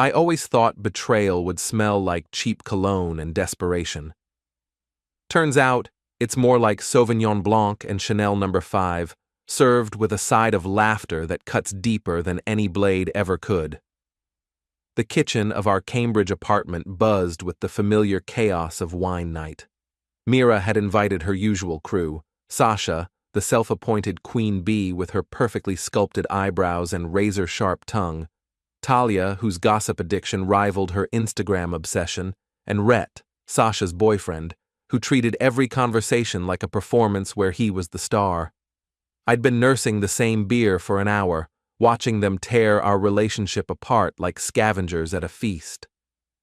I always thought betrayal would smell like cheap cologne and desperation. Turns out, it's more like Sauvignon Blanc and Chanel No. 5, served with a side of laughter that cuts deeper than any blade ever could. The kitchen of our Cambridge apartment buzzed with the familiar chaos of wine night. Mira had invited her usual crew: Sasha, the self-appointed queen bee with her perfectly sculpted eyebrows and razor-sharp tongue; Talia, whose gossip addiction rivaled her Instagram obsession; and Rhett, Sasha's boyfriend, who treated every conversation like a performance where he was the star. I'd been nursing the same beer for an hour, watching them tear our relationship apart like scavengers at a feast.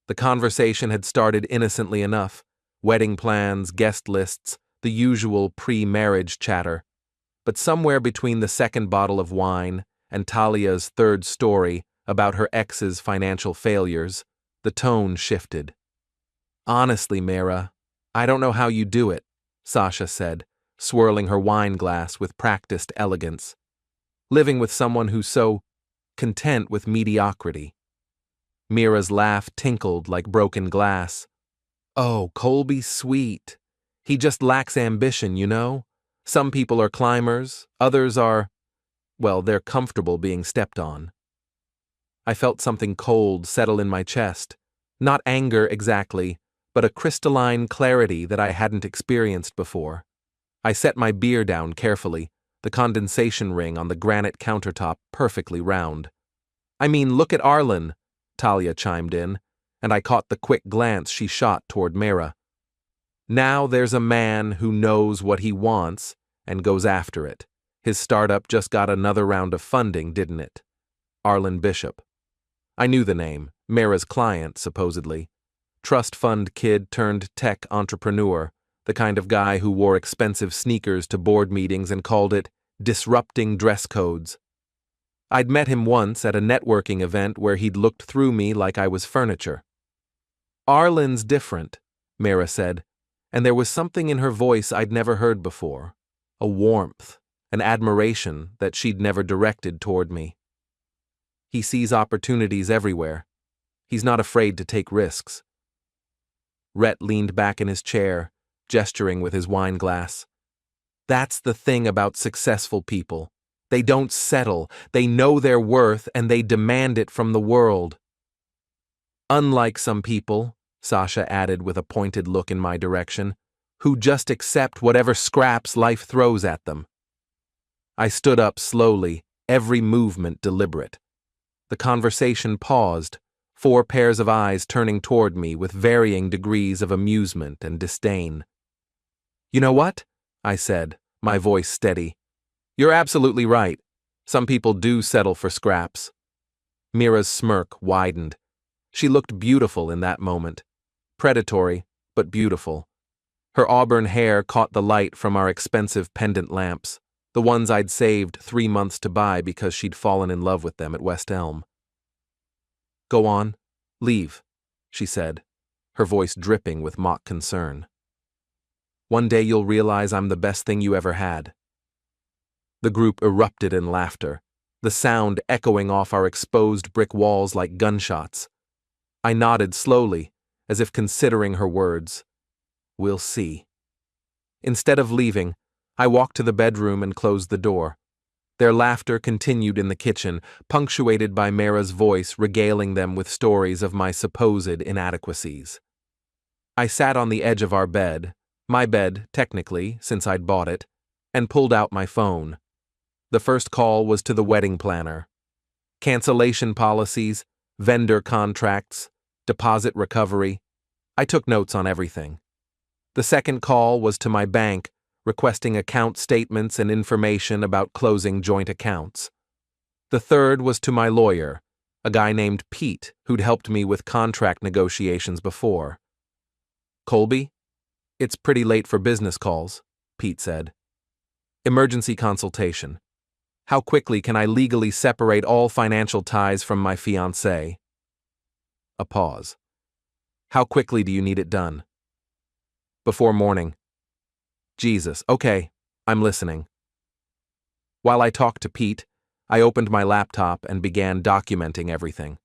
The conversation had started innocently enough: wedding plans, guest lists, the usual pre-marriage chatter. But somewhere between the second bottle of wine and Talia's third story about her ex's financial failures, the tone shifted. "Honestly, Mira, I don't know how you do it," Sasha said, swirling her wine glass with practiced elegance. "Living with someone who's so content with mediocrity." Mira's laugh tinkled like broken glass. "Oh, Colby's sweet. He just lacks ambition, you know? Some people are climbers, others are, well, they're comfortable being stepped on." I felt something cold settle in my chest. Not anger exactly, but a crystalline clarity that I hadn't experienced before. I set my beer down carefully, the condensation ring on the granite countertop perfectly round. "I mean, look at Arlen," Talia chimed in, and I caught the quick glance she shot toward Mira. "Now there's a man who knows what he wants and goes after it. His startup just got another round of funding, didn't it? Arlen Bishop." I knew the name, Mira's client, supposedly. Trust fund kid turned tech entrepreneur, the kind of guy who wore expensive sneakers to board meetings and called it disrupting dress codes. I'd met him once at a networking event where he'd looked through me like I was furniture. "Arlen's different," Mira said, and there was something in her voice I'd never heard before, a warmth, an admiration that she'd never directed toward me. "He sees opportunities everywhere. He's not afraid to take risks." Rhett leaned back in his chair, gesturing with his wine glass. "That's the thing about successful people. They don't settle, they know their worth, and they demand it from the world." "Unlike some people," Sasha added with a pointed look in my direction, "who just accept whatever scraps life throws at them." I stood up slowly, every movement deliberate. The conversation paused, 4 pairs of eyes turning toward me with varying degrees of amusement and disdain. "You know what?" I said, my voice steady. "You're absolutely right. Some people do settle for scraps." Mira's smirk widened. She looked beautiful in that moment. Predatory, but beautiful. Her auburn hair caught the light from our expensive pendant lamps, the ones I'd saved 3 months to buy because she'd fallen in love with them at West Elm. "Go on. Leave," she said, her voice dripping with mock concern. "One day you'll realize I'm the best thing you ever had." The group erupted in laughter, the sound echoing off our exposed brick walls like gunshots. I nodded slowly, as if considering her words. "We'll see." Instead of leaving, I walked to the bedroom and closed the door. Their laughter continued in the kitchen, punctuated by Mira's voice regaling them with stories of my supposed inadequacies. I sat on the edge of our bed, my bed, technically, since I'd bought it, and pulled out my phone. The first call was to the wedding planner. Cancellation policies, vendor contracts, deposit recovery. I took notes on everything. The second call was to my bank, requesting account statements and information about closing joint accounts. The third was to my lawyer, a guy named Pete who'd helped me with contract negotiations before. "Colby? It's pretty late for business calls," Pete said. "Emergency consultation. How quickly can I legally separate all financial ties from my fiancée?" A pause. "How quickly do you need it done?" "Before morning." "Jesus, okay, I'm listening." While I talked to Pete, I opened my laptop and began documenting everything.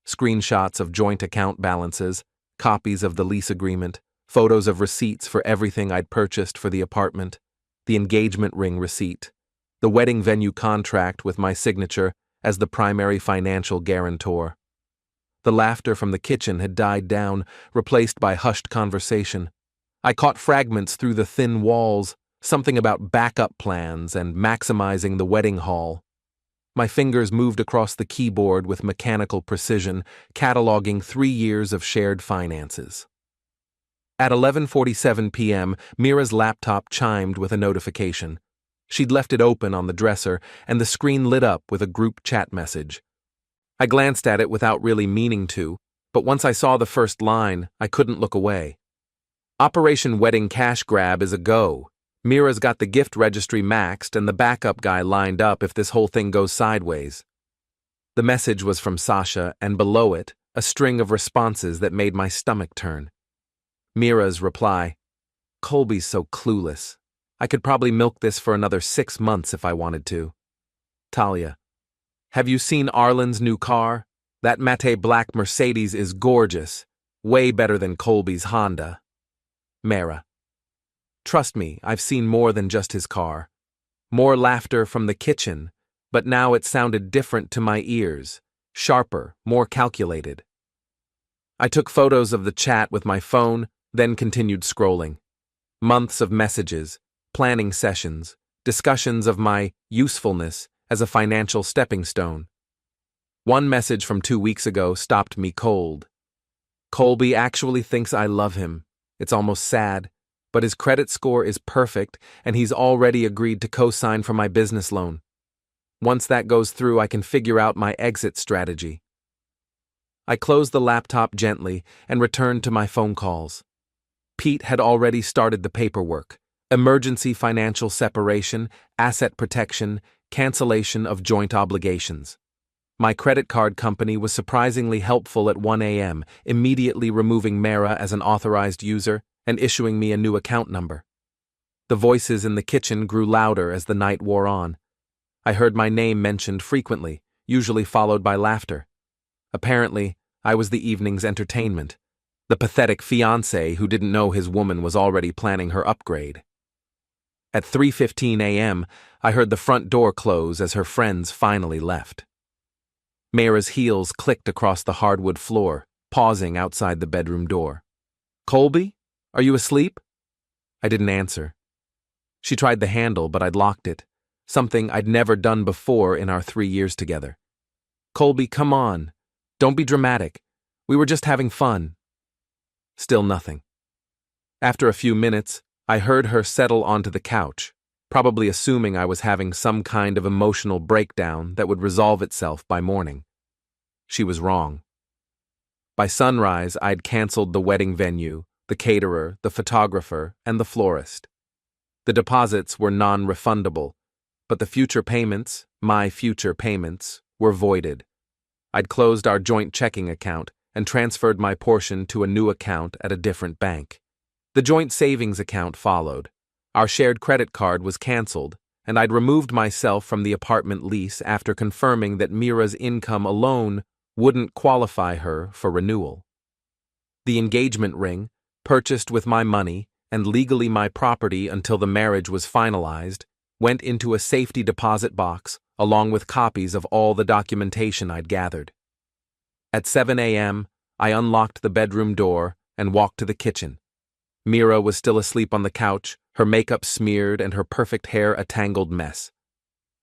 screenshots of joint account balances, copies of the lease agreement, photos of receipts for everything I'd purchased for the apartment, the engagement ring receipt, the wedding venue contract with my signature as the primary financial guarantor. The laughter from the kitchen had died down, replaced by hushed conversation. I caught fragments through the thin walls, something about backup plans and maximizing the wedding hall. My fingers moved across the keyboard with mechanical precision, cataloging 3 years of shared finances. At 11:47 p.m., Mira's laptop chimed with a notification. She'd left it open on the dresser, and the screen lit up with a group chat message. I glanced at it without really meaning to, but once I saw the first line, I couldn't look away. Operation Wedding Cash Grab is a go. Mira's got the gift registry maxed and the backup guy lined up if this whole thing goes sideways. The message was from Sasha, and below it, a string of responses that made my stomach turn. Mira's reply: "Colby's so clueless. I could probably milk this for another 6 months if I wanted to." Talia: "Have you seen Arlen's new car? That matte black Mercedes is gorgeous. Way better than Colby's Honda." Mara: "Trust me, I've seen more than just his car." More laughter from the kitchen, but now it sounded different to my ears, sharper, more calculated. I took photos of the chat with my phone, then continued scrolling. Months of messages, planning sessions, discussions of my usefulness as a financial stepping stone. One message from 2 weeks ago stopped me cold. "Colby actually thinks I love him. It's almost sad, but his credit score is perfect and he's already agreed to co-sign for my business loan. Once that goes through, I can figure out my exit strategy." I closed the laptop gently and returned to my phone calls. Pete had already started the paperwork: emergency financial separation, asset protection, cancellation of joint obligations. My credit card company was surprisingly helpful at 1 a.m., immediately removing Mara as an authorized user and issuing me a new account number. The voices in the kitchen grew louder as the night wore on. I heard my name mentioned frequently, usually followed by laughter. Apparently, I was the evening's entertainment, the pathetic fiancé who didn't know his woman was already planning her upgrade. At 3:15 a.m., I heard the front door close as her friends finally left. Mara's heels clicked across the hardwood floor, pausing outside the bedroom door. "Colby, are you asleep?" I didn't answer. She tried the handle, but I'd locked it, something I'd never done before in our 3 years together. "Colby, come on. Don't be dramatic. We were just having fun." Still nothing. After a few minutes, I heard her settle onto the couch, probably assuming I was having some kind of emotional breakdown that would resolve itself by morning. She was wrong. By sunrise, I'd canceled the wedding venue, the caterer, the photographer, and the florist. The deposits were non-refundable, but the future payments, my future payments, were voided. I'd closed our joint checking account and transferred my portion to a new account at a different bank. The joint savings account followed. Our shared credit card was canceled, and I'd removed myself from the apartment lease after confirming that Mira's income alone wouldn't qualify her for renewal. The engagement ring, purchased with my money and legally my property until the marriage was finalized, went into a safety deposit box along with copies of all the documentation I'd gathered. At 7 a.m., I unlocked the bedroom door and walked to the kitchen. Mira was still asleep on the couch, her makeup smeared and her perfect hair a tangled mess.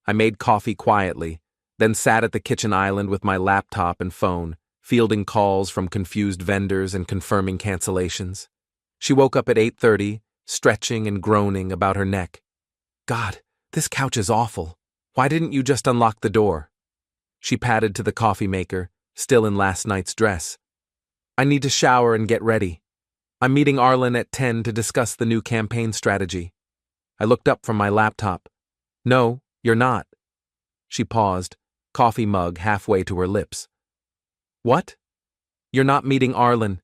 I made coffee quietly, then sat at the kitchen island with my laptop and phone, fielding calls from confused vendors and confirming cancellations. She woke up at 8:30, stretching and groaning about her neck. "God, this couch is awful. Why didn't you just unlock the door?" She padded to the coffee maker, still in last night's dress. "I need to shower and get ready. I'm meeting Arlen at 10 to discuss the new campaign strategy." I looked up from my laptop. "No, you're not." She paused, coffee mug halfway to her lips. "What? You're not meeting Arlen.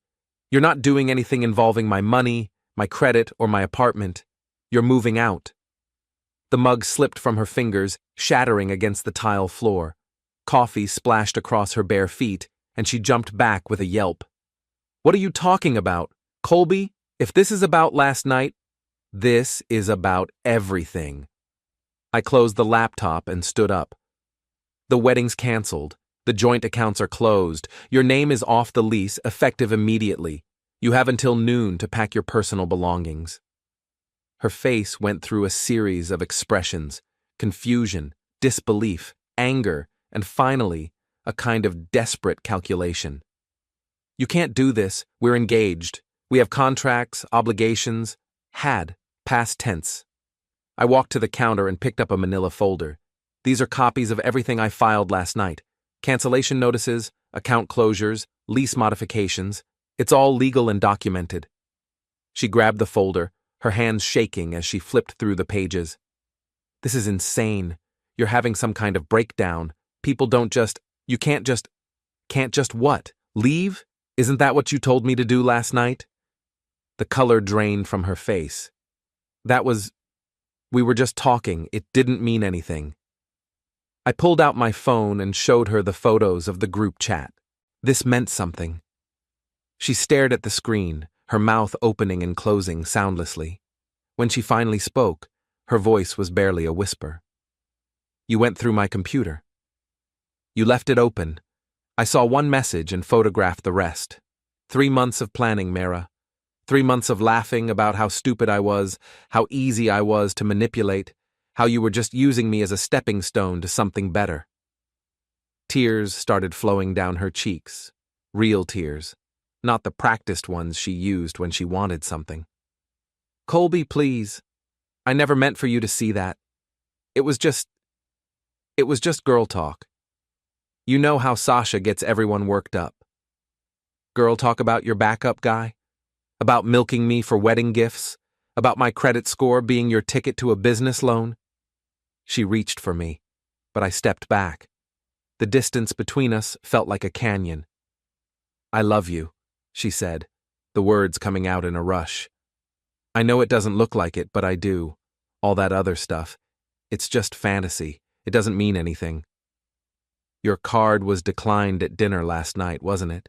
You're not doing anything involving my money, my credit, or my apartment. You're moving out." The mug slipped from her fingers, shattering against the tile floor. Coffee splashed across her bare feet, and she jumped back with a yelp. "What are you talking about? Colby, if this is about last night, this is about everything." I closed the laptop and stood up. "The wedding's canceled. The joint accounts are closed. Your name is off the lease, effective immediately. You have until noon to pack your personal belongings." Her face went through a series of expressions: confusion, disbelief, anger, and finally, a kind of desperate calculation. "You can't do this. We're engaged. We have contracts, obligations." Had, past tense. I walked to the counter and picked up a manila folder. "These are copies of everything I filed last night. Cancellation notices, account closures, lease modifications. It's all legal and documented." She grabbed the folder, her hands shaking as she flipped through the pages. "This is insane. You're having some kind of breakdown. People don't just, you can't just what? Leave? Isn't that what you told me to do last night?" The color drained from her face. We were just talking. It didn't mean anything." I pulled out my phone and showed her the photos of the group chat. This meant something. She stared at the screen, her mouth opening and closing soundlessly. When she finally spoke, her voice was barely a whisper. "You went through my computer. You left it open. I saw one message and photographed the rest. 3 months of planning, Mara. 3 months of laughing about how stupid I was, how easy I was to manipulate, how you were just using me as a stepping stone to something better." Tears started flowing down her cheeks. Real tears, not the practiced ones she used when she wanted something. "Colby, please. I never meant for you to see that. It was just girl talk. You know how Sasha gets everyone worked up. Girl talk about your backup guy? About milking me for wedding gifts? About my credit score being your ticket to a business loan?" She reached for me, but I stepped back. The distance between us felt like a canyon. "I love you," she said, the words coming out in a rush. "I know it doesn't look like it, but I do. All that other stuff. It's just fantasy. It doesn't mean anything." "Your card was declined at dinner last night, wasn't it?"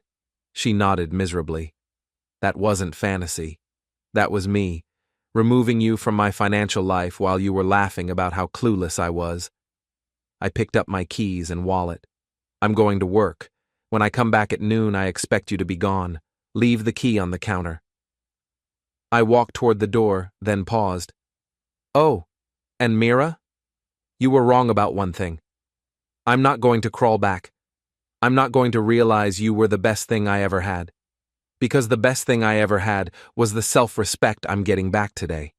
She nodded miserably. "That wasn't fantasy. That was me, removing you from my financial life while you were laughing about how clueless I was." I picked up my keys and wallet. "I'm going to work. When I come back at noon, I expect you to be gone. Leave the key on the counter." I walked toward the door, then paused. "Oh, and Mira? You were wrong about one thing. I'm not going to crawl back. I'm not going to realize you were the best thing I ever had. Because the best thing I ever had was the self-respect I'm getting back today."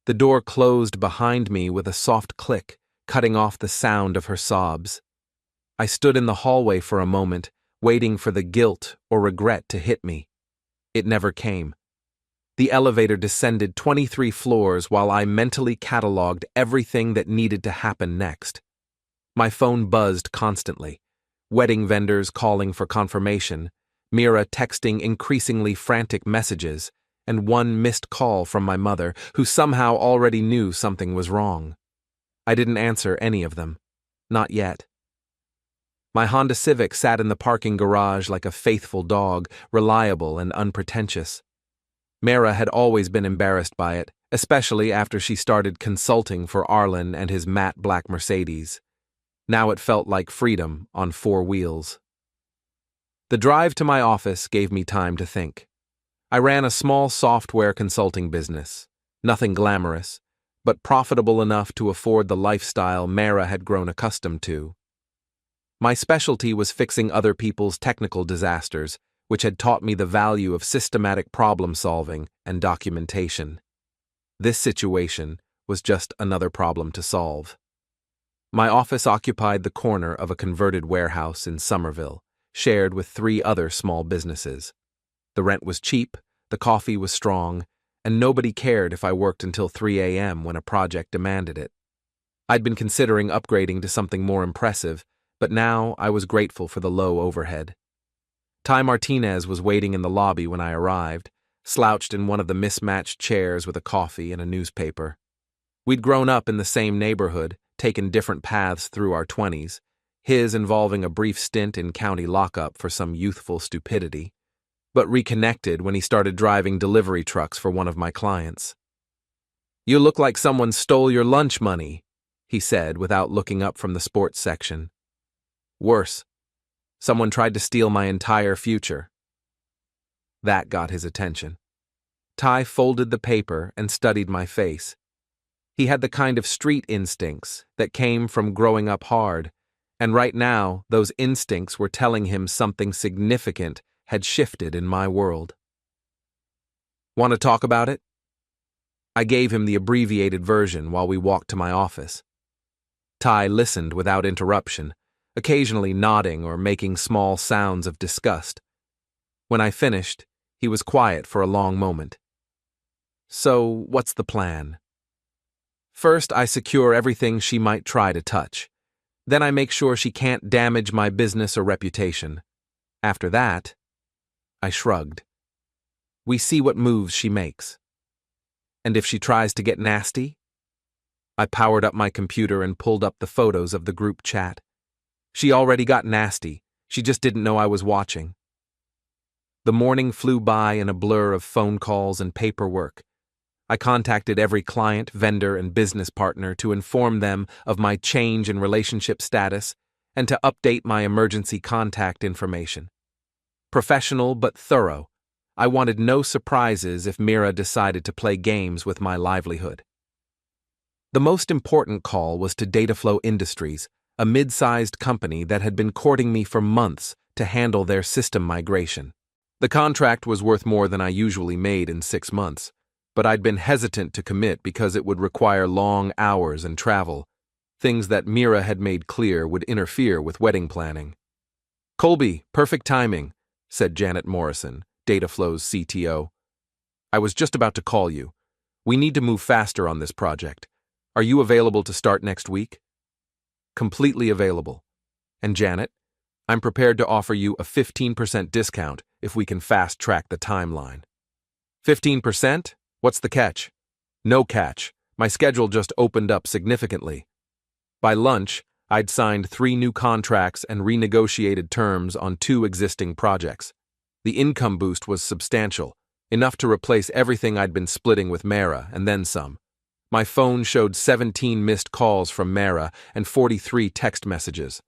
The door closed behind me with a soft click, cutting off the sound of her sobs. I stood in the hallway for a moment, waiting for the guilt or regret to hit me. It never came. The elevator descended 23 floors while I mentally cataloged everything that needed to happen next. My phone buzzed constantly. Wedding vendors calling for confirmation, Mira texting increasingly frantic messages, and one missed call from my mother, who somehow already knew something was wrong. I didn't answer any of them. Not yet. My Honda Civic sat in the parking garage like a faithful dog, reliable and unpretentious. Mara had always been embarrassed by it, especially after she started consulting for Arlen and his matte black Mercedes. Now it felt like freedom on 4 wheels. The drive to my office gave me time to think. I ran a small software consulting business, nothing glamorous, but profitable enough to afford the lifestyle Mara had grown accustomed to. My specialty was fixing other people's technical disasters, which had taught me the value of systematic problem-solving and documentation. This situation was just another problem to solve. My office occupied the corner of a converted warehouse in Somerville, shared with 3 other small businesses. The rent was cheap, the coffee was strong, and nobody cared if I worked until 3 a.m. when a project demanded it. I'd been considering upgrading to something more impressive, but now I was grateful for the low overhead. Ty Martinez was waiting in the lobby when I arrived, slouched in one of the mismatched chairs with a coffee and a newspaper. We'd grown up in the same neighborhood, taken different paths through our 20s, his involving a brief stint in county lockup for some youthful stupidity, but reconnected when he started driving delivery trucks for one of my clients. "You look like someone stole your lunch money," he said without looking up from the sports section. "Worse, someone tried to steal my entire future." That got his attention. Ty folded the paper and studied my face. He had the kind of street instincts that came from growing up hard, and right now those instincts were telling him something significant had shifted in my world. "Want to talk about it?" I gave him the abbreviated version while we walked to my office. Ty listened without interruption, occasionally nodding or making small sounds of disgust. When I finished, he was quiet for a long moment. "So, what's the plan?" "First, I secure everything she might try to touch. Then I make sure she can't damage my business or reputation. After that," I shrugged, "we see what moves she makes. And if she tries to get nasty?" I powered up my computer and pulled up the photos of the group chat. She already got nasty. She just didn't know I was watching. The morning flew by in a blur of phone calls and paperwork. I contacted every client, vendor, and business partner to inform them of my change in relationship status and to update my emergency contact information. Professional but thorough, I wanted no surprises if Mira decided to play games with my livelihood. The most important call was to Dataflow Industries, a mid-sized company that had been courting me for months to handle their system migration. The contract was worth more than I usually made in 6 months, but I'd been hesitant to commit because it would require long hours and travel, things that Mira had made clear would interfere with wedding planning. "Colby, perfect timing," said Janet Morrison, Dataflow's CTO. "I was just about to call you. We need to move faster on this project. Are you available to start next week?" "Completely available. And Janet, I'm prepared to offer you a 15% discount if we can fast-track the timeline." 15%? What's the catch?" "No catch. My schedule just opened up significantly." By lunch, I'd signed 3 new contracts and renegotiated terms on 2 existing projects. The income boost was substantial, enough to replace everything I'd been splitting with Mara and then some. My phone showed 17 missed calls from Mara and 43 text messages.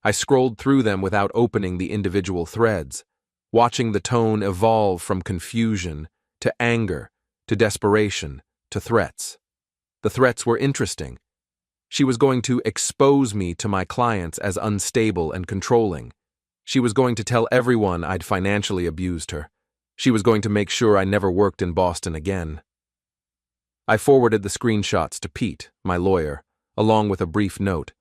I scrolled through them without opening the individual threads, watching the tone evolve from confusion to anger to desperation to threats. The threats were interesting. She was going to expose me to my clients as unstable and controlling. She was going to tell everyone I'd financially abused her. She was going to make sure I never worked in Boston again. I forwarded the screenshots to Pete, my lawyer, along with a brief note.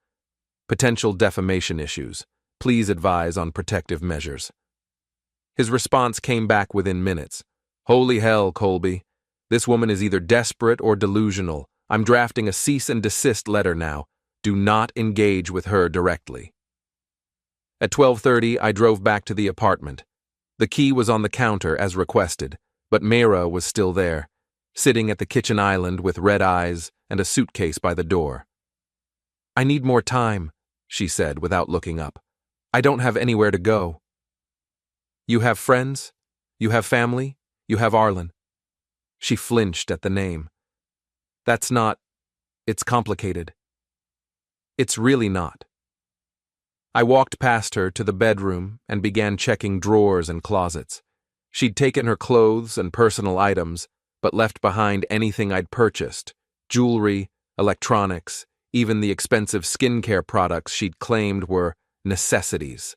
"Potential defamation issues. Please advise on protective measures." His response came back within minutes. "Holy hell, Colby. This woman is either desperate or delusional. I'm drafting a cease and desist letter now. Do not engage with her directly." At 12:30, I drove back to the apartment. The key was on the counter as requested, but Mira was still there, sitting at the kitchen island with red eyes and a suitcase by the door. "I need more time," she said without looking up. "I don't have anywhere to go." "You have friends? You have family? You have Arlen?" She flinched at the name. "That's not... It's complicated." "It's really not." I walked past her to the bedroom and began checking drawers and closets. She'd taken her clothes and personal items, but left behind anything I'd purchased: jewelry, electronics, even the expensive skincare products she'd claimed were necessities.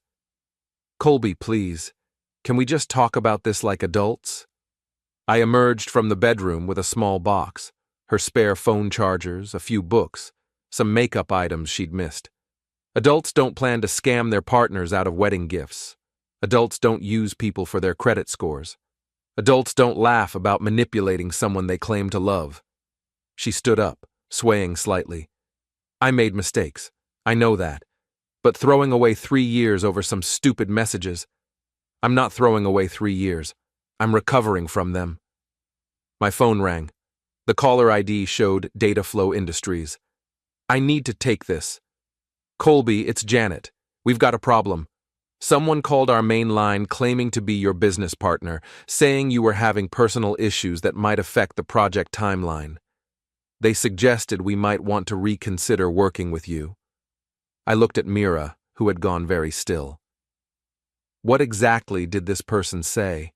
"Colby, please, can we just talk about this like adults?" I emerged from the bedroom with a small box, her spare phone chargers, a few books, some makeup items she'd missed. Adults don't plan to scam their partners out of wedding gifts. Adults don't use people for their credit scores. Adults don't laugh about manipulating someone they claim to love. She stood up, swaying slightly. "I made mistakes. I know that. But throwing away 3 years over some stupid messages... I'm not throwing away 3 years. I'm recovering from them." My phone rang. The caller ID showed Dataflow Industries. "I need to take this." "Colby, it's Janet. We've got a problem. Someone called our main line claiming to be your business partner, saying you were having personal issues that might affect the project timeline. They suggested we might want to reconsider working with you. I looked at Mira, who had gone very still. What exactly did this person say?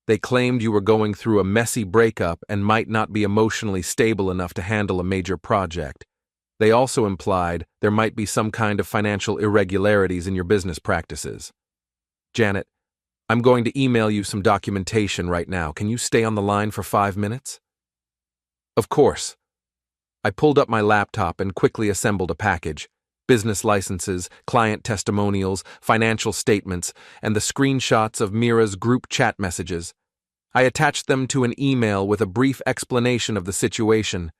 They claimed you were going through a messy breakup and might not be emotionally stable enough to handle a major project. They also implied there might be some kind of financial irregularities in your business practices. Janet, I'm going to email you some documentation right now. Can you stay on the line for 5 minutes? Of course. I pulled up my laptop and quickly assembled a package: business licenses, client testimonials, financial statements, and the screenshots of Mira's group chat messages. I attached them to an email with a brief explanation of the situation.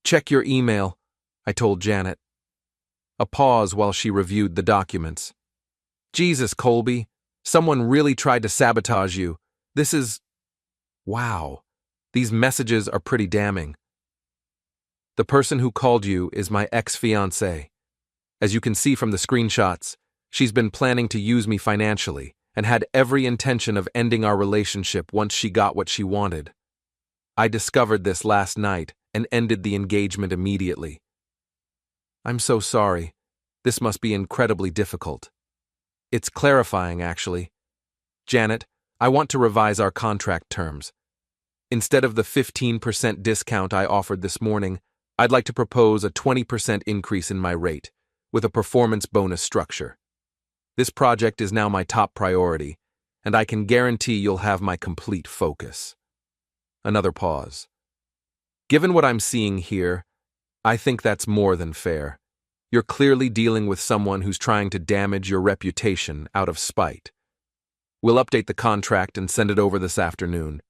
Check your email, I told Janet. A pause while she reviewed the documents. Jesus, Colby, someone really tried to sabotage you. This is... Wow, these messages are pretty damning. The person who called you is my ex-fiancée. As you can see from the screenshots, she's been planning to use me financially and had every intention of ending our relationship once she got what she wanted. I discovered this last night and ended the engagement immediately. I'm so sorry. This must be incredibly difficult. It's clarifying, actually. Janet, I want to revise our contract terms. Instead of the 15% discount I offered this morning, I'd like to propose a 20% increase in my rate, with a performance bonus structure. This project is now my top priority, and I can guarantee you'll have my complete focus. Another pause. Given what I'm seeing here, I think that's more than fair. You're clearly dealing with someone who's trying to damage your reputation out of spite. We'll update the contract and send it over this afternoon.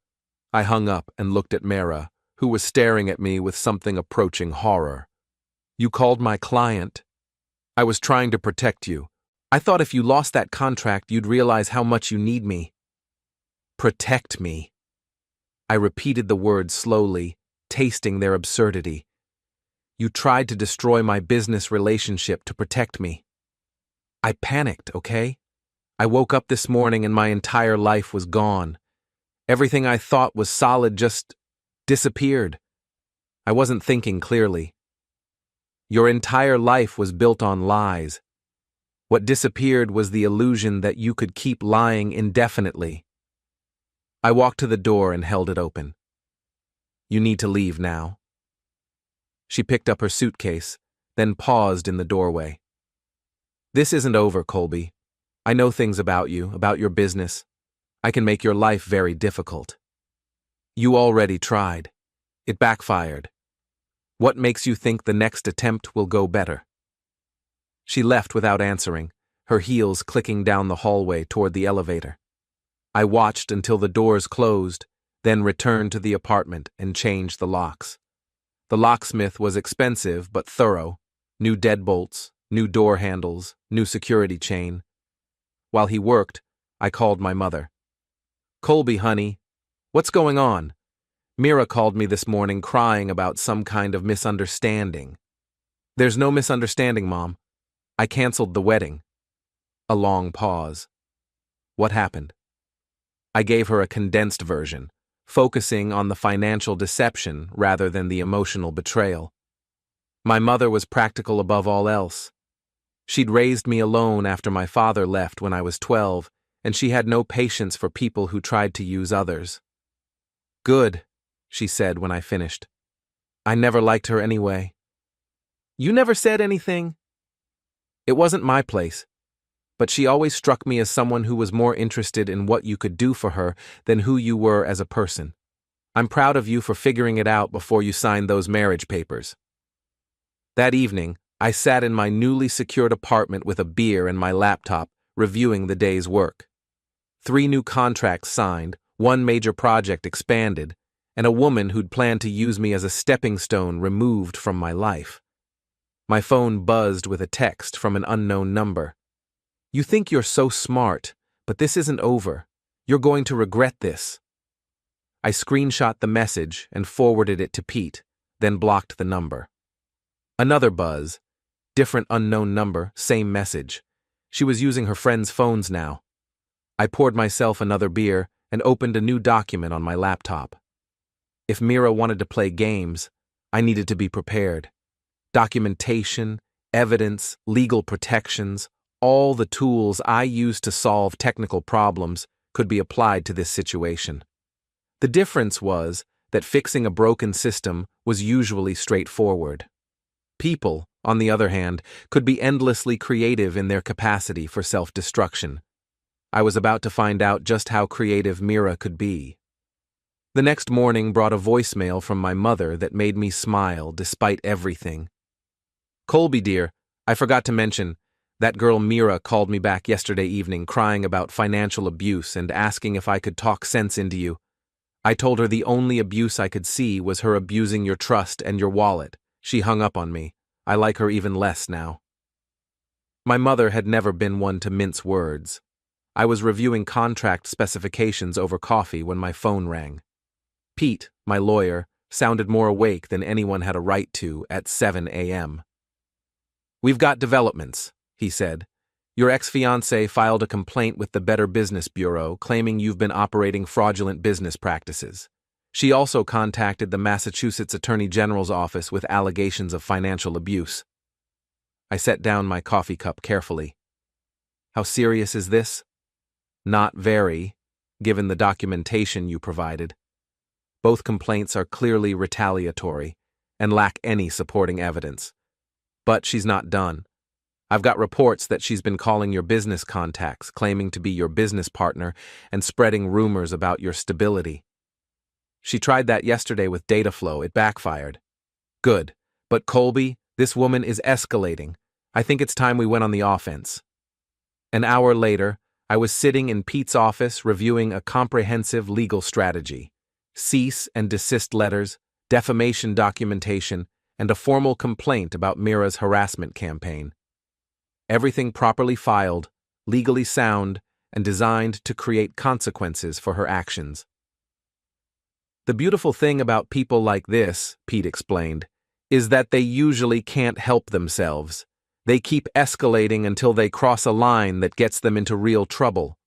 I hung up and looked at Mira, who was staring at me with something approaching horror. You called my client? I was trying to protect you. I thought if you lost that contract, you'd realize how much you need me. Protect me. I repeated the words slowly, tasting their absurdity. You tried to destroy my business relationship to protect me. I panicked, okay? I woke up this morning and my entire life was gone. Everything I thought was solid just disappeared. I wasn't thinking clearly. Your entire life was built on lies. What disappeared was the illusion that you could keep lying indefinitely. I walked to the door and held it open. You need to leave now. She picked up her suitcase, then paused in the doorway. This isn't over, Colby. I know things about you, about your business. I can make your life very difficult. You already tried. It backfired. What makes you think the next attempt will go better? She left without answering, her heels clicking down the hallway toward the elevator. I watched until the doors closed, then returned to the apartment and changed the locks. The locksmith was expensive but thorough. New deadbolts, new door handles, new security chain. While he worked, I called my mother. Colby, honey, what's going on? Mira called me this morning crying about some kind of misunderstanding. There's no misunderstanding, Mom. I canceled the wedding. A long pause. What happened? I gave her a condensed version, focusing on the financial deception rather than the emotional betrayal. My mother was practical above all else. She'd raised me alone after my father left when I was 12, and she had no patience for people who tried to use others. Good, she said when I finished. I never liked her anyway. You never said anything? It wasn't my place, but she always struck me as someone who was more interested in what you could do for her than who you were as a person. I'm proud of you for figuring it out before you signed those marriage papers. That evening, I sat in my newly secured apartment with a beer and my laptop, reviewing the day's work. 3 new contracts signed, 1 major project expanded, and a woman who'd planned to use me as a stepping stone removed from my life. My phone buzzed with a text from an unknown number. You think you're so smart, but this isn't over. You're going to regret this. I screenshot the message and forwarded it to Pete, then blocked the number. Another buzz. Different unknown number, same message. She was using her friends' phones now. I poured myself another beer and opened a new document on my laptop. If Mira wanted to play games, I needed to be prepared. Documentation, evidence, legal protections, all the tools I used to solve technical problems could be applied to this situation. The difference was that fixing a broken system was usually straightforward. People, on the other hand, could be endlessly creative in their capacity for self-destruction. I was about to find out just how creative Mira could be. The next morning brought a voicemail from my mother that made me smile despite everything. "Colby, dear, I forgot to mention, that girl Mira called me back yesterday evening crying about financial abuse and asking if I could talk sense into you. I told her the only abuse I could see was her abusing your trust and your wallet. She hung up on me. I like her even less now." My mother had never been one to mince words. I was reviewing contract specifications over coffee when my phone rang. Pete, my lawyer, sounded more awake than anyone had a right to at 7 a.m. "We've got developments," he said. "Your ex-fiancée filed a complaint with the Better Business Bureau claiming you've been operating fraudulent business practices. She also contacted the Massachusetts Attorney General's office with allegations of financial abuse." I set down my coffee cup carefully. "How serious is this?" "Not very, given the documentation you provided. Both complaints are clearly retaliatory and lack any supporting evidence. But she's not done. I've got reports that she's been calling your business contacts, claiming to be your business partner, and spreading rumors about your stability. She tried that yesterday with data flow. It backfired." "Good. But Colby, this woman is escalating. I think it's time we went on the offense." An hour later, I was sitting in Pete's office reviewing a comprehensive legal strategy: cease and desist letters, defamation documentation, and a formal complaint about Mira's harassment campaign. Everything properly filed, legally sound, and designed to create consequences for her actions. "The beautiful thing about people like this," Pete explained, "is that they usually can't help themselves. They keep escalating until they cross a line that gets them into real trouble.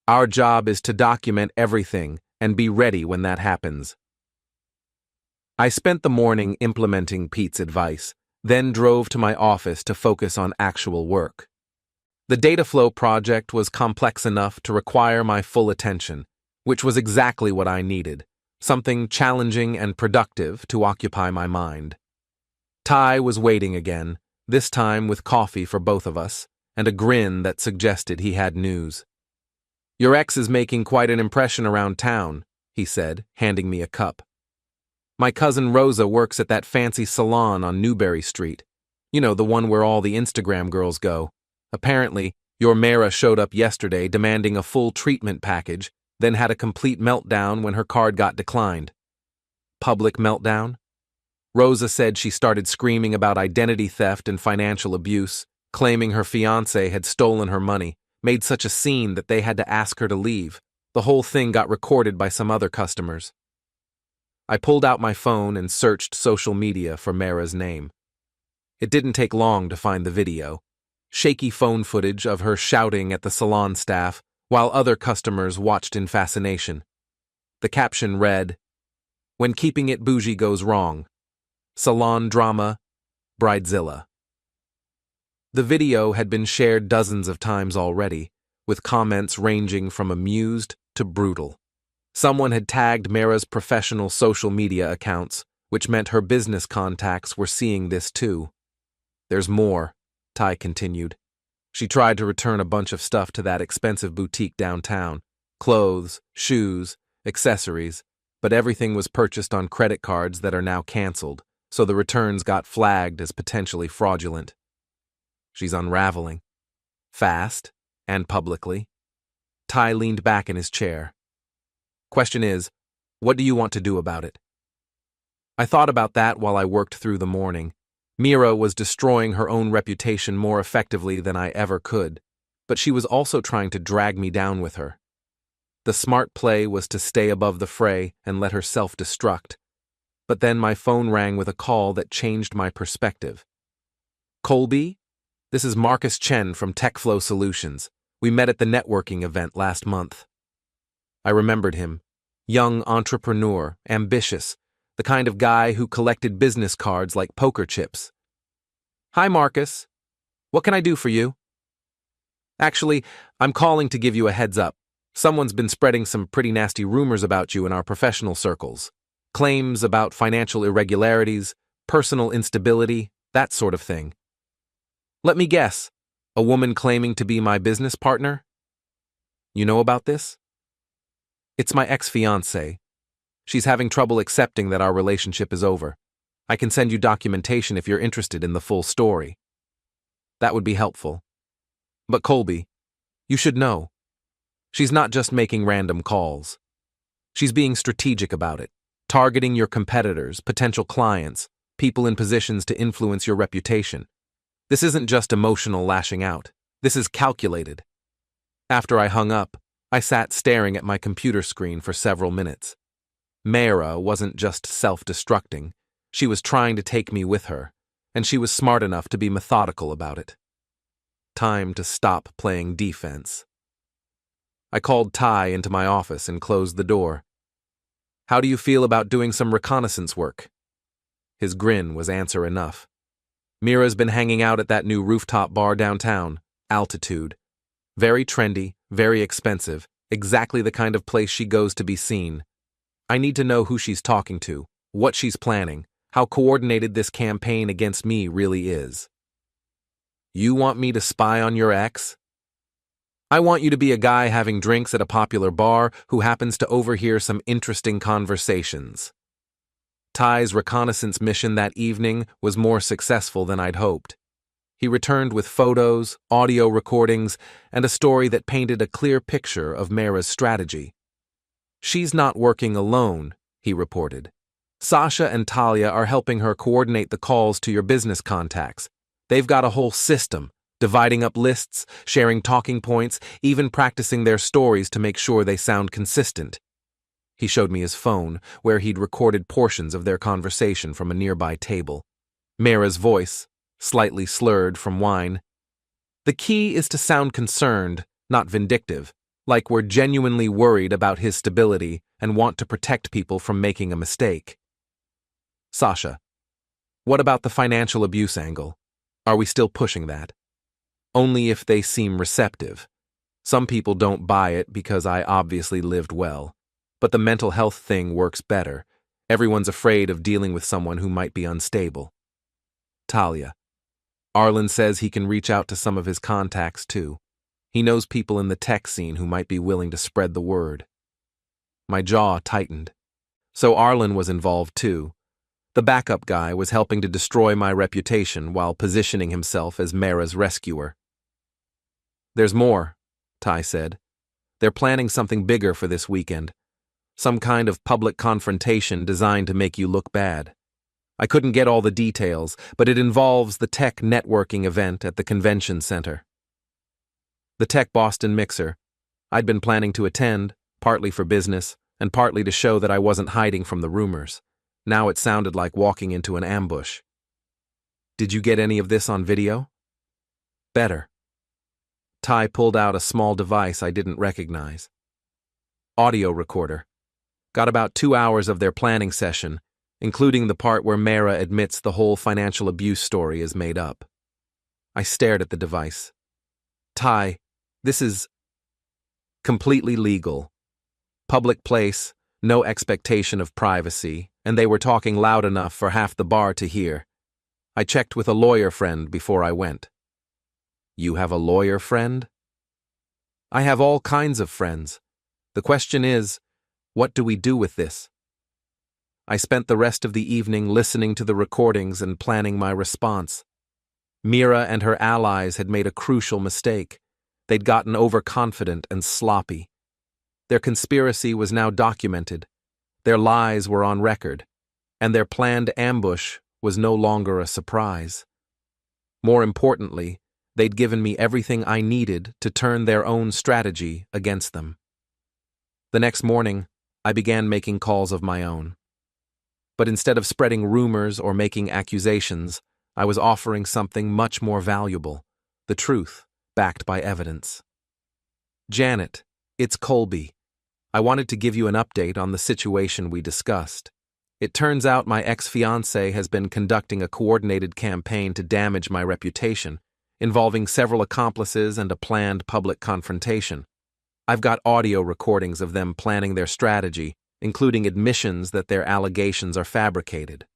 Our job is to document everything and be ready when that happens." I spent the morning implementing Pete's advice, then drove to my office to focus on actual work. The data flow project was complex enough to require my full attention, which was exactly what I needed. Something challenging and productive to occupy my mind. Ty was waiting again, this time with coffee for both of us, and a grin that suggested he had news. "Your ex is making quite an impression around town," he said, handing me a cup. "My cousin Rosa works at that fancy salon on Newberry Street. You know, the one where all the Instagram girls go. Apparently, your Mara showed up yesterday demanding a full treatment package, then had a complete meltdown when her card got declined." "Public meltdown?" "Rosa said she started screaming about identity theft and financial abuse, claiming her fiancé had stolen her money, made such a scene that they had to ask her to leave. The whole thing got recorded by some other customers." I pulled out my phone and searched social media for Mara's name. It didn't take long to find the video. Shaky phone footage of her shouting at the salon staff, while other customers watched in fascination. The caption read, "When keeping it bougie goes wrong. Salon drama, Bridezilla." The video had been shared dozens of times already, with comments ranging from amused to brutal. Someone had tagged Mara's professional social media accounts, which meant her business contacts were seeing this too. "There's more," Ty continued. "She tried to return a bunch of stuff to that expensive boutique downtown. Clothes, shoes, accessories, but everything was purchased on credit cards that are now canceled, so the returns got flagged as potentially fraudulent. She's unraveling. Fast, and publicly." Ty leaned back in his chair. "Question is, what do you want to do about it?" I thought about that while I worked through the morning. Mira was destroying her own reputation more effectively than I ever could, but she was also trying to drag me down with her. The smart play was to stay above the fray and let her self-destruct. But then my phone rang with a call that changed my perspective. Colby? This is Marcus Chen from TechFlow Solutions. We met at the networking event last month. I remembered him. Young entrepreneur, ambitious, the kind of guy who collected business cards like poker chips. Hi, Marcus. What can I do for you? Actually, I'm calling to give you a heads up. Someone's been spreading some pretty nasty rumors about you in our professional circles. Claims about financial irregularities, personal instability, that sort of thing. Let me guess, a woman claiming to be my business partner? You know about this? It's my ex-fiancée. She's having trouble accepting that our relationship is over. I can send you documentation if you're interested in the full story. That would be helpful. But Colby, you should know. She's not just making random calls. She's being strategic about it, targeting your competitors, potential clients, people in positions to influence your reputation. This isn't just emotional lashing out. This is calculated. After I hung up, I sat staring at my computer screen for several minutes. Mayra wasn't just self-destructing. She was trying to take me with her, and she was smart enough to be methodical about it. Time to stop playing defense. I called Ty into my office and closed the door. How do you feel about doing some reconnaissance work? His grin was answer enough. Mira's been hanging out at that new rooftop bar downtown, Altitude. Very trendy, very expensive, exactly the kind of place she goes to be seen. I need to know who she's talking to, what she's planning, how coordinated this campaign against me really is. You want me to spy on your ex? I want you to be a guy having drinks at a popular bar who happens to overhear some interesting conversations. Ty's reconnaissance mission that evening was more successful than I'd hoped. He returned with photos, audio recordings, and a story that painted a clear picture of Mayra's strategy. She's not working alone, he reported. Sasha and Talia are helping her coordinate the calls to your business contacts. They've got a whole system, dividing up lists, sharing talking points, even practicing their stories to make sure they sound consistent. He showed me his phone, where he'd recorded portions of their conversation from a nearby table. Mayra's voice, slightly slurred from wine. The key is to sound concerned, not vindictive, like we're genuinely worried about his stability and want to protect people from making a mistake. Sasha, what about the financial abuse angle? Are we still pushing that? Only if they seem receptive. Some people don't buy it because I obviously lived well. But the mental health thing works better. Everyone's afraid of dealing with someone who might be unstable. Talia. Arlen says he can reach out to some of his contacts too. He knows people in the tech scene who might be willing to spread the word. My jaw tightened. So Arlen was involved too. The backup guy was helping to destroy my reputation while positioning himself as Mayra's rescuer. There's more, Ty said. They're planning something bigger for this weekend. Some kind of public confrontation designed to make you look bad. I couldn't get all the details, but it involves the tech networking event at the convention center. The Tech Boston Mixer. I'd been planning to attend, partly for business, and partly to show that I wasn't hiding from the rumors. Now it sounded like walking into an ambush. Did you get any of this on video? Better. Ty pulled out a small device I didn't recognize. Audio recorder. Got about 2 hours of their planning session, including the part where Mayra admits the whole financial abuse story is made up. I stared at the device. Ty, this is completely legal. Public place, no expectation of privacy, and they were talking loud enough for half the bar to hear. I checked with a lawyer friend before I went. You have a lawyer friend? I have all kinds of friends. The question is, what do we do with this? I spent the rest of the evening listening to the recordings and planning my response. Mayra and her allies had made a crucial mistake. They'd gotten overconfident and sloppy. Their conspiracy was now documented. Their lies were on record, and their planned ambush was no longer a surprise. More importantly, they'd given me everything I needed to turn their own strategy against them. The next morning, I began making calls of my own. But instead of spreading rumors or making accusations, I was offering something much more valuable, the truth, backed by evidence. Janet, it's Colby. I wanted to give you an update on the situation we discussed. It turns out my ex-fiancée has been conducting a coordinated campaign to damage my reputation, involving several accomplices and a planned public confrontation. I've got audio recordings of them planning their strategy, including admissions that their allegations are fabricated.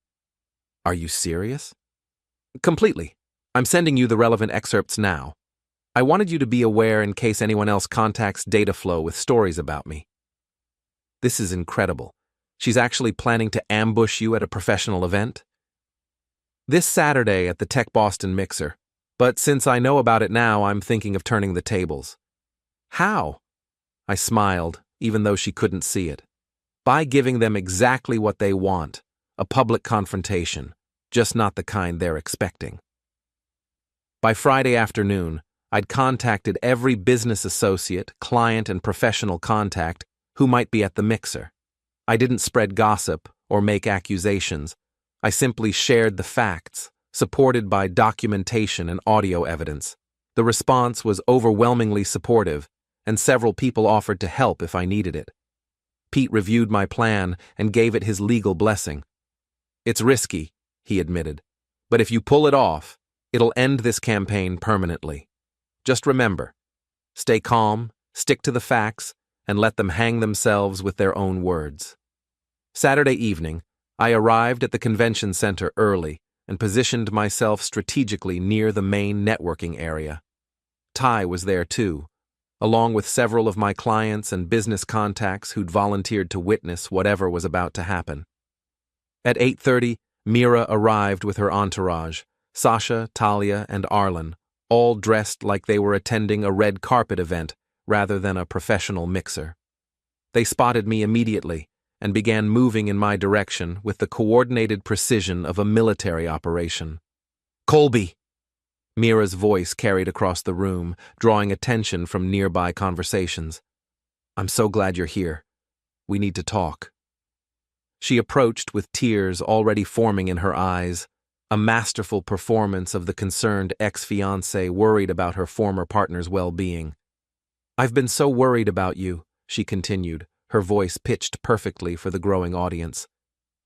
Are you serious? Completely. I'm sending you the relevant excerpts now. I wanted you to be aware in case anyone else contacts Dataflow with stories about me. This is incredible. She's actually planning to ambush you at a professional event? This Saturday at the Tech Boston Mixer, but since I know about it now, I'm thinking of turning the tables. How? I smiled, even though she couldn't see it. By giving them exactly what they want, a public confrontation, just not the kind they're expecting. By Friday afternoon, I'd contacted every business associate, client, and professional contact who might be at the mixer. I didn't spread gossip or make accusations. I simply shared the facts, supported by documentation and audio evidence. The response was overwhelmingly supportive, and several people offered to help if I needed it. Pete reviewed my plan and gave it his legal blessing. It's risky, he admitted, but if you pull it off, it'll end this campaign permanently. Just remember, stay calm, stick to the facts, and let them hang themselves with their own words. Saturday evening, I arrived at the convention center early and positioned myself strategically near the main networking area. Ty was there too, along with several of my clients and business contacts who'd volunteered to witness whatever was about to happen. At 8:30, Mira arrived with her entourage, Sasha, Talia, and Arlen, all dressed like they were attending a red carpet event rather than a professional mixer. They spotted me immediately and began moving in my direction with the coordinated precision of a military operation. Colby! Mira's voice carried across the room, drawing attention from nearby conversations. I'm so glad you're here. We need to talk. She approached with tears already forming in her eyes, a masterful performance of the concerned ex-fiancé worried about her former partner's well-being. I've been so worried about you, she continued, her voice pitched perfectly for the growing audience.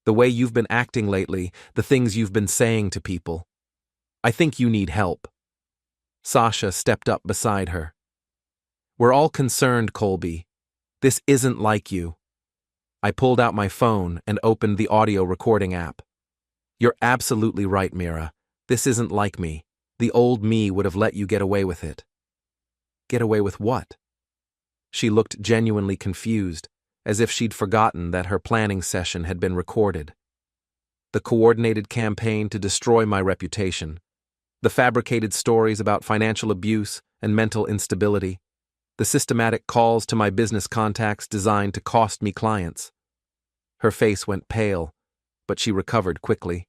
The way you've been acting lately, the things you've been saying to people. I think you need help. Sasha stepped up beside her. We're all concerned, Colby. This isn't like you. I pulled out my phone and opened the audio recording app. You're absolutely right, Mira. This isn't like me. The old me would have let you get away with it. Get away with what? She looked genuinely confused, as if she'd forgotten that her planning session had been recorded. The coordinated campaign to destroy my reputation, the fabricated stories about financial abuse and mental instability, the systematic calls to my business contacts designed to cost me clients. Her face went pale, but she recovered quickly.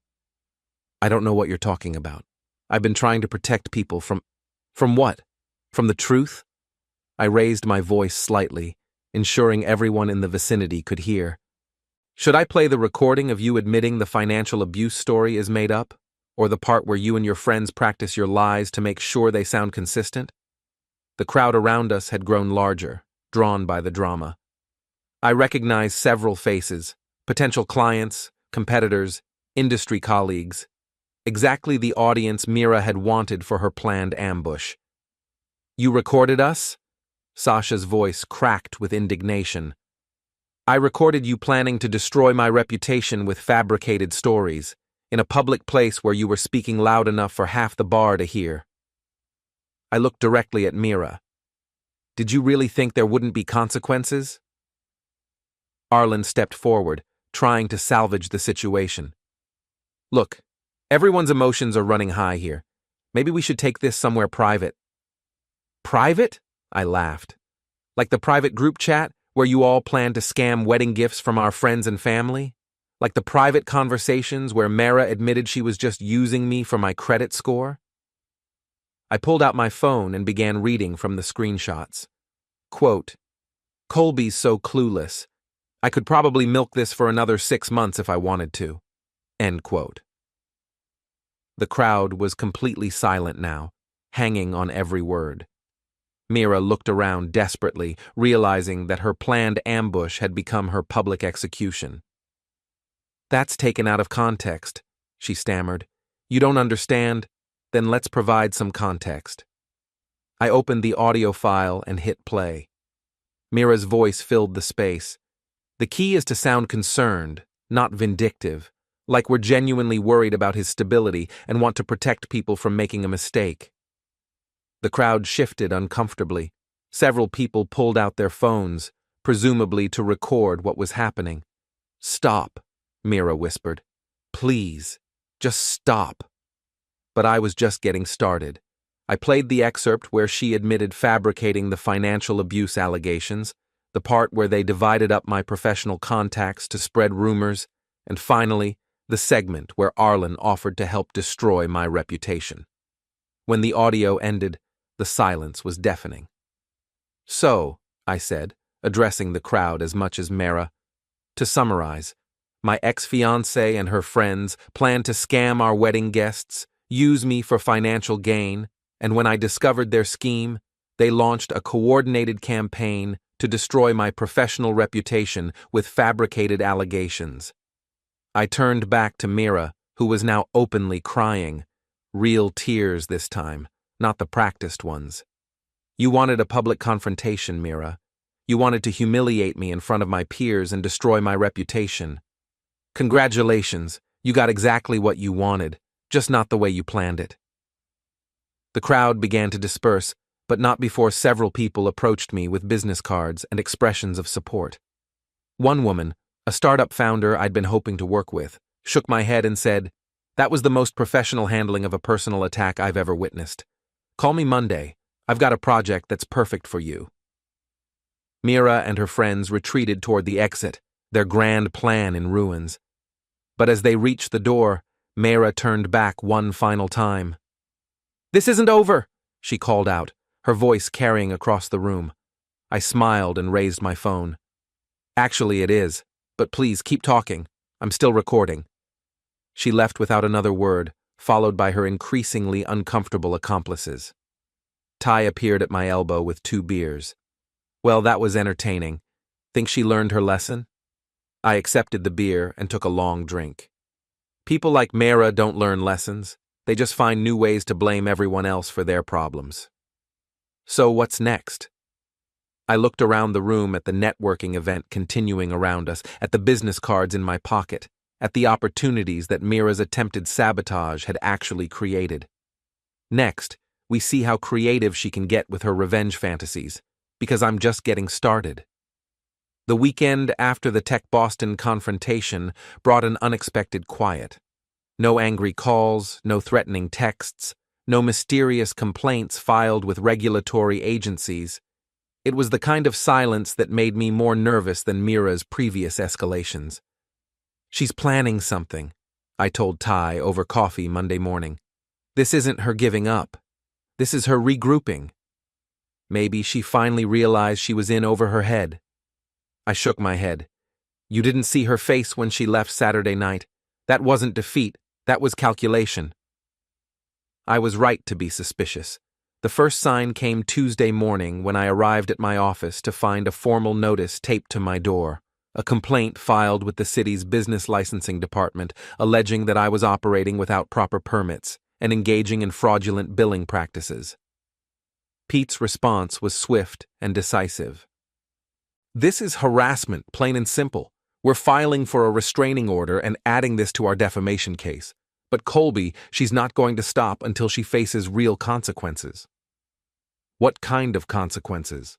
I don't know what you're talking about. I've been trying to protect people from what? From the truth? I raised my voice slightly, ensuring everyone in the vicinity could hear. Should I play the recording of you admitting the financial abuse story is made up, or the part where you and your friends practice your lies to make sure they sound consistent? The crowd around us had grown larger, drawn by the drama. I recognized several faces, potential clients, competitors, industry colleagues, exactly the audience Mira had wanted for her planned ambush. You recorded us? Sasha's voice cracked with indignation. I recorded you planning to destroy my reputation with fabricated stories, in a public place where you were speaking loud enough for half the bar to hear. I looked directly at Mira. Did you really think there wouldn't be consequences? Arlen stepped forward, trying to salvage the situation. Look, everyone's emotions are running high here. Maybe we should take this somewhere private. Private? I laughed. Like the private group chat where you all plan to scam wedding gifts from our friends and family? Like the private conversations where Mara admitted she was just using me for my credit score? I pulled out my phone and began reading from the screenshots. Quote, Colby's so clueless. I could probably milk this for another 6 months if I wanted to. End quote. The crowd was completely silent now, hanging on every word. Mira looked around desperately, realizing that her planned ambush had become her public execution. "That's taken out of context," she stammered. "You don't understand? Then let's provide some context." I opened the audio file and hit play. Mira's voice filled the space. "The key is to sound concerned, not vindictive, like we're genuinely worried about his stability and want to protect people from making a mistake." The crowd shifted uncomfortably. Several people pulled out their phones, presumably to record what was happening. "Stop," Mira whispered. "Please, just stop." But I was just getting started. I played the excerpt where she admitted fabricating the financial abuse allegations, the part where they divided up my professional contacts to spread rumors, and finally, the segment where Arlen offered to help destroy my reputation. When the audio ended, the silence was deafening. "So," I said, addressing the crowd as much as Mira, "to summarize, my ex-fiancée and her friends planned to scam our wedding guests, use me for financial gain, and when I discovered their scheme, they launched a coordinated campaign to destroy my professional reputation with fabricated allegations." I turned back to Mira, who was now openly crying, real tears this time, not the practiced ones. "You wanted a public confrontation, Mira. You wanted to humiliate me in front of my peers and destroy my reputation. Congratulations, you got exactly what you wanted, just not the way you planned it." The crowd began to disperse, but not before several people approached me with business cards and expressions of support. One woman, a startup founder I'd been hoping to work with, shook my head and said, "That was the most professional handling of a personal attack I've ever witnessed. Call me Monday. I've got a project that's perfect for you." Mira and her friends retreated toward the exit, their grand plan in ruins. But as they reached the door, Mira turned back one final time. "This isn't over," she called out, her voice carrying across the room. I smiled and raised my phone. "Actually, it is, but please keep talking. I'm still recording." She left without another word, followed by her increasingly uncomfortable accomplices. Ty appeared at my elbow with 2 beers. "Well, that was entertaining. Think she learned her lesson?" I accepted the beer and took a long drink. People like Mira don't learn lessons. They just find new ways to blame everyone else for their problems. So what's next? I looked around the room at the networking event continuing around us, at the business cards in my pocket, at the opportunities that Mira's attempted sabotage had actually created. Next, we see how creative she can get with her revenge fantasies, because I'm just getting started. The weekend after the Tech Boston confrontation brought an unexpected quiet. No angry calls, no threatening texts, no mysterious complaints filed with regulatory agencies. It was the kind of silence that made me more nervous than Mira's previous escalations. "She's planning something," I told Ty over coffee Monday morning. "This isn't her giving up. This is her regrouping." Maybe she finally realized she was in over her head. I shook my head. "You didn't see her face when she left Saturday night. That wasn't defeat, that was calculation." I was right to be suspicious. The first sign came Tuesday morning when I arrived at my office to find a formal notice taped to my door, a complaint filed with the city's business licensing department alleging that I was operating without proper permits and engaging in fraudulent billing practices. Pete's response was swift and decisive. "This is harassment, plain and simple. We're filing for a restraining order and adding this to our defamation case. But Colby, she's not going to stop until she faces real consequences." What kind of consequences?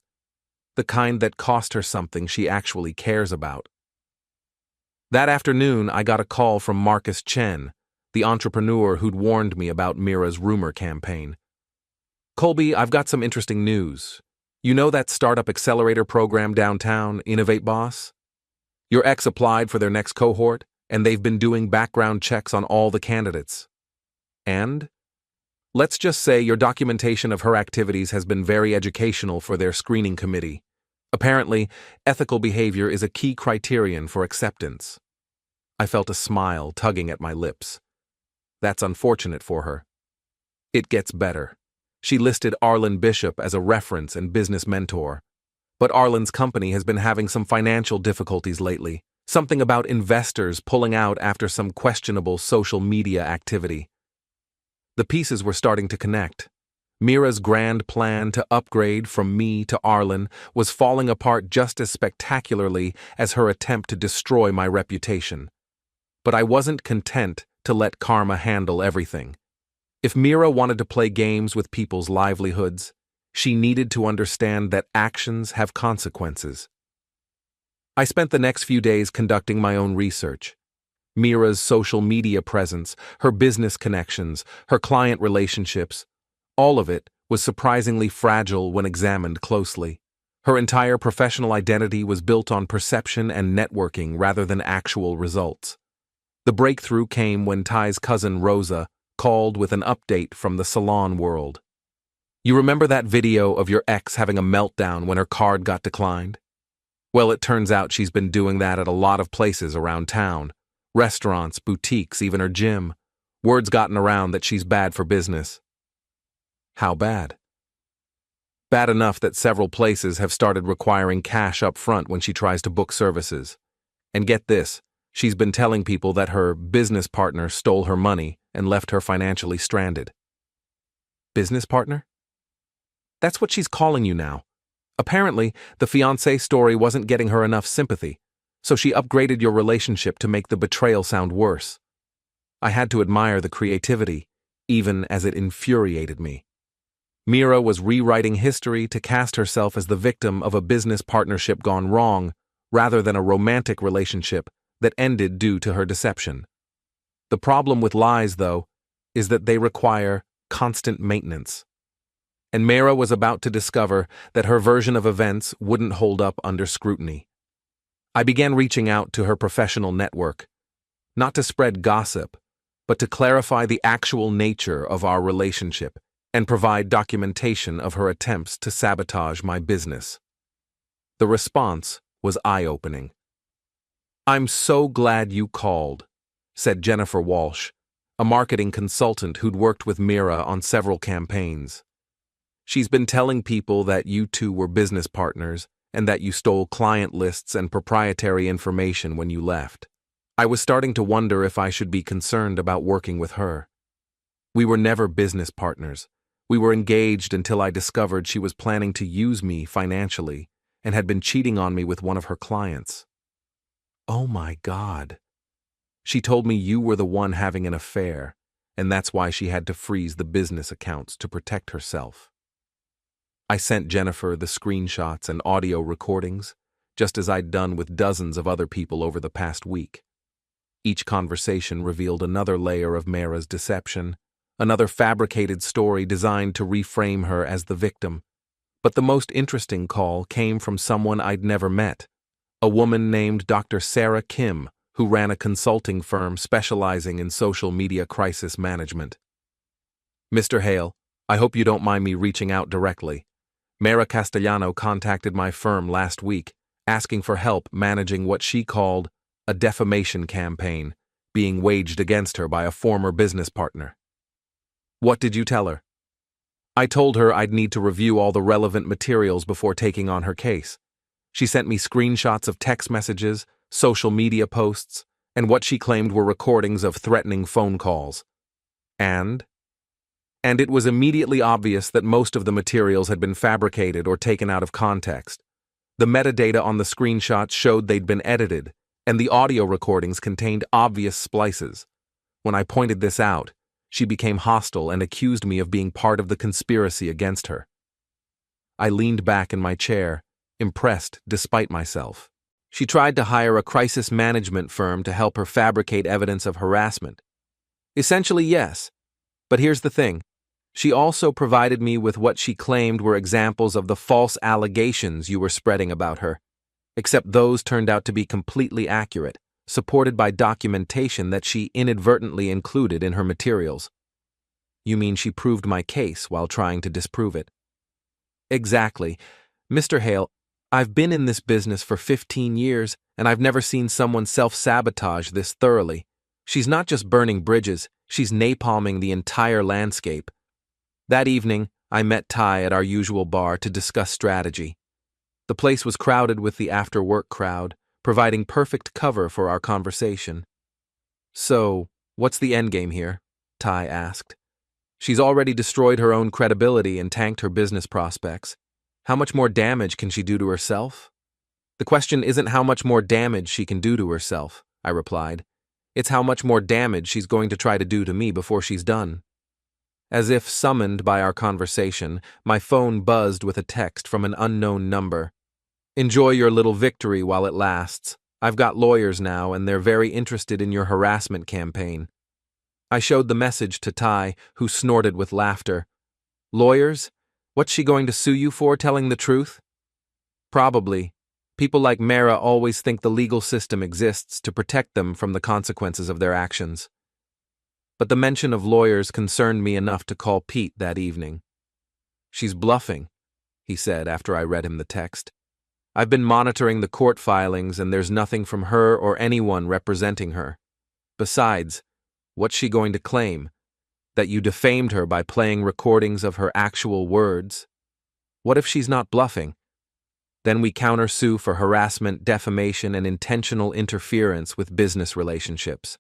The kind that cost her something she actually cares about. That afternoon, I got a call from Marcus Chen, the entrepreneur who'd warned me about Mira's rumor campaign. "Colby, I've got some interesting news. You know that startup accelerator program downtown, Innovate Boss? Your ex applied for their next cohort, and they've been doing background checks on all the candidates. And let's just say your documentation of her activities has been very educational for their screening committee. Apparently, ethical behavior is a key criterion for acceptance." I felt a smile tugging at my lips. That's unfortunate for her. It gets better. She listed Arlen Bishop as a reference and business mentor. But Arlen's company has been having some financial difficulties lately. Something about investors pulling out after some questionable social media activity. The pieces were starting to connect. Mira's grand plan to upgrade from me to Arlen was falling apart just as spectacularly as her attempt to destroy my reputation. But I wasn't content to let karma handle everything. If Mira wanted to play games with people's livelihoods, she needed to understand that actions have consequences. I spent the next few days conducting my own research. Mira's social media presence, her business connections, her client relationships, all of it was surprisingly fragile when examined closely. Her entire professional identity was built on perception and networking rather than actual results. The breakthrough came when Ty's cousin Rosa called with an update from the salon world. You remember that video of your ex having a meltdown when her card got declined? Well, it turns out she's been doing that at a lot of places around town. Restaurants, boutiques, even her gym. Word's gotten around that she's bad for business. How bad? Bad enough that several places have started requiring cash up front when she tries to book services. And get this, she's been telling people that her business partner stole her money and left her financially stranded. Business partner? That's what she's calling you now. Apparently, the fiancé story wasn't getting her enough sympathy, so she upgraded your relationship to make the betrayal sound worse. I had to admire the creativity, even as it infuriated me. Mira was rewriting history to cast herself as the victim of a business partnership gone wrong, rather than a romantic relationship that ended due to her deception. The problem with lies, though, is that they require constant maintenance. And Mira was about to discover that her version of events wouldn't hold up under scrutiny. I began reaching out to her professional network, not to spread gossip, but to clarify the actual nature of our relationship and provide documentation of her attempts to sabotage my business. The response was eye-opening. "I'm so glad you called," said Jennifer Walsh, a marketing consultant who'd worked with Mira on several campaigns. "She's been telling people that you two were business partners and that you stole client lists and proprietary information when you left. I was starting to wonder if I should be concerned about working with her. We were never business partners. We were engaged until I discovered she was planning to use me financially and had been cheating on me with one of her clients." Oh my God. She told me you were the one having an affair, and that's why she had to freeze the business accounts to protect herself. I sent Jennifer the screenshots and audio recordings, just as I'd done with dozens of other people over the past week. Each conversation revealed another layer of Mira's deception, another fabricated story designed to reframe her as the victim. But the most interesting call came from someone I'd never met, a woman named Dr. Sarah Kim, who ran a consulting firm specializing in social media crisis management. "Mr. Hale, I hope you don't mind me reaching out directly. Mara Castellano contacted my firm last week, asking for help managing what she called a defamation campaign being waged against her by a former business partner." "What did you tell her?" "I told her I'd need to review all the relevant materials before taking on her case. She sent me screenshots of text messages, social media posts, and what she claimed were recordings of threatening phone calls. And it was immediately obvious that most of the materials had been fabricated or taken out of context. The metadata on the screenshots showed they'd been edited, and the audio recordings contained obvious splices. When I pointed this out, she became hostile and accused me of being part of the conspiracy against her. I leaned back in my chair, impressed despite myself. She tried to hire a crisis management firm to help her fabricate evidence of harassment. Essentially, yes. But here's the thing. She also provided me with what she claimed were examples of the false allegations you were spreading about her. Except those turned out to be completely accurate, supported by documentation that she inadvertently included in her materials. You mean she proved my case while trying to disprove it? Exactly. Mr. Hale, I've been in this business for 15 years, and I've never seen someone self-sabotage this thoroughly. She's not just burning bridges, She's napalming the entire landscape. That evening, I met Ty at our usual bar to discuss strategy. The place was crowded with the after-work crowd, providing perfect cover for our conversation. "So, what's the endgame here?" Ty asked. "She's already destroyed her own credibility and tanked her business prospects. How much more damage can she do to herself?" "The question isn't how much more damage she can do to herself," I replied. "It's how much more damage she's going to try to do to me before she's done." As if summoned by our conversation, my phone buzzed with a text from an unknown number. "Enjoy your little victory while it lasts. I've got lawyers now, and they're very interested in your harassment campaign." I showed the message to Ty, who snorted with laughter. "Lawyers? What's she going to sue you for, telling the truth?" "Probably. People like Mara always think the legal system exists to protect them from the consequences of their actions." But the mention of lawyers concerned me enough to call Pete that evening. "She's bluffing," he said after I read him the text. "I've been monitoring the court filings, and there's nothing from her or anyone representing her. Besides, what's she going to claim? That you defamed her by playing recordings of her actual words? What if she's not bluffing? Then we countersue for harassment, defamation, and intentional interference with business relationships.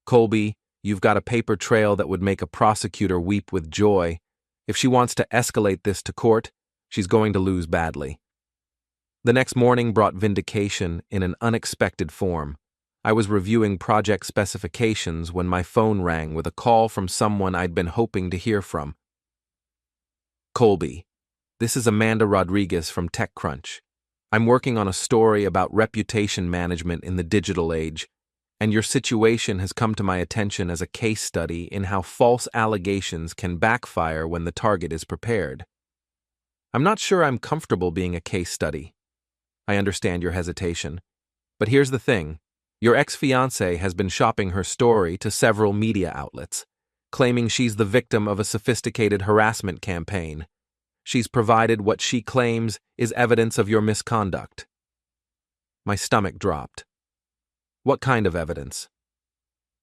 Colby, you've got a paper trail that would make a prosecutor weep with joy. If she wants to escalate this to court, she's going to lose badly." The next morning brought vindication in an unexpected form. I was reviewing project specifications when my phone rang with a call from someone I'd been hoping to hear from. "Colby, this is Amanda Rodriguez from TechCrunch. I'm working on a story about reputation management in the digital age, and your situation has come to my attention as a case study in how false allegations can backfire when the target is prepared. I'm not sure I'm comfortable being a case study. I understand your hesitation. But here's the thing. Your ex-fiancée has been shopping her story to several media outlets, claiming she's the victim of a sophisticated harassment campaign. She's provided what she claims is evidence of your misconduct." My stomach dropped. "What kind of evidence?"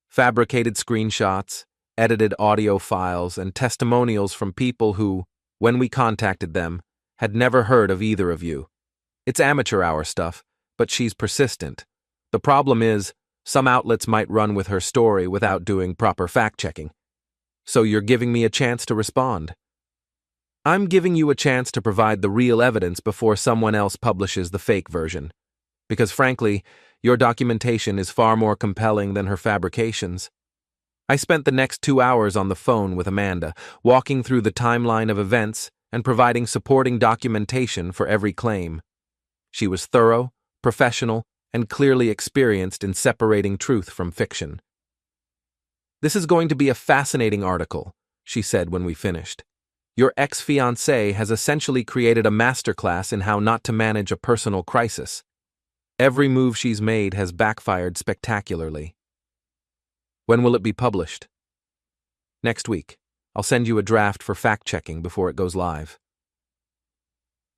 "Fabricated screenshots, edited audio files, and testimonials from people who, when we contacted them, had never heard of either of you. It's amateur hour stuff, but she's persistent. The problem is, some outlets might run with her story without doing proper fact-checking. So you're giving me a chance to respond." "I'm giving you a chance to provide the real evidence before someone else publishes the fake version. Because frankly, your documentation is far more compelling than her fabrications." I spent the next 2 hours on the phone with Amanda, walking through the timeline of events and providing supporting documentation for every claim. She was thorough, professional, and clearly experienced in separating truth from fiction. "This is going to be a fascinating article," she said when we finished. "Your ex-fiancée has essentially created a masterclass in how not to manage a personal crisis. Every move she's made has backfired spectacularly." "When will it be published?" "Next week. I'll send you a draft for fact-checking before it goes live."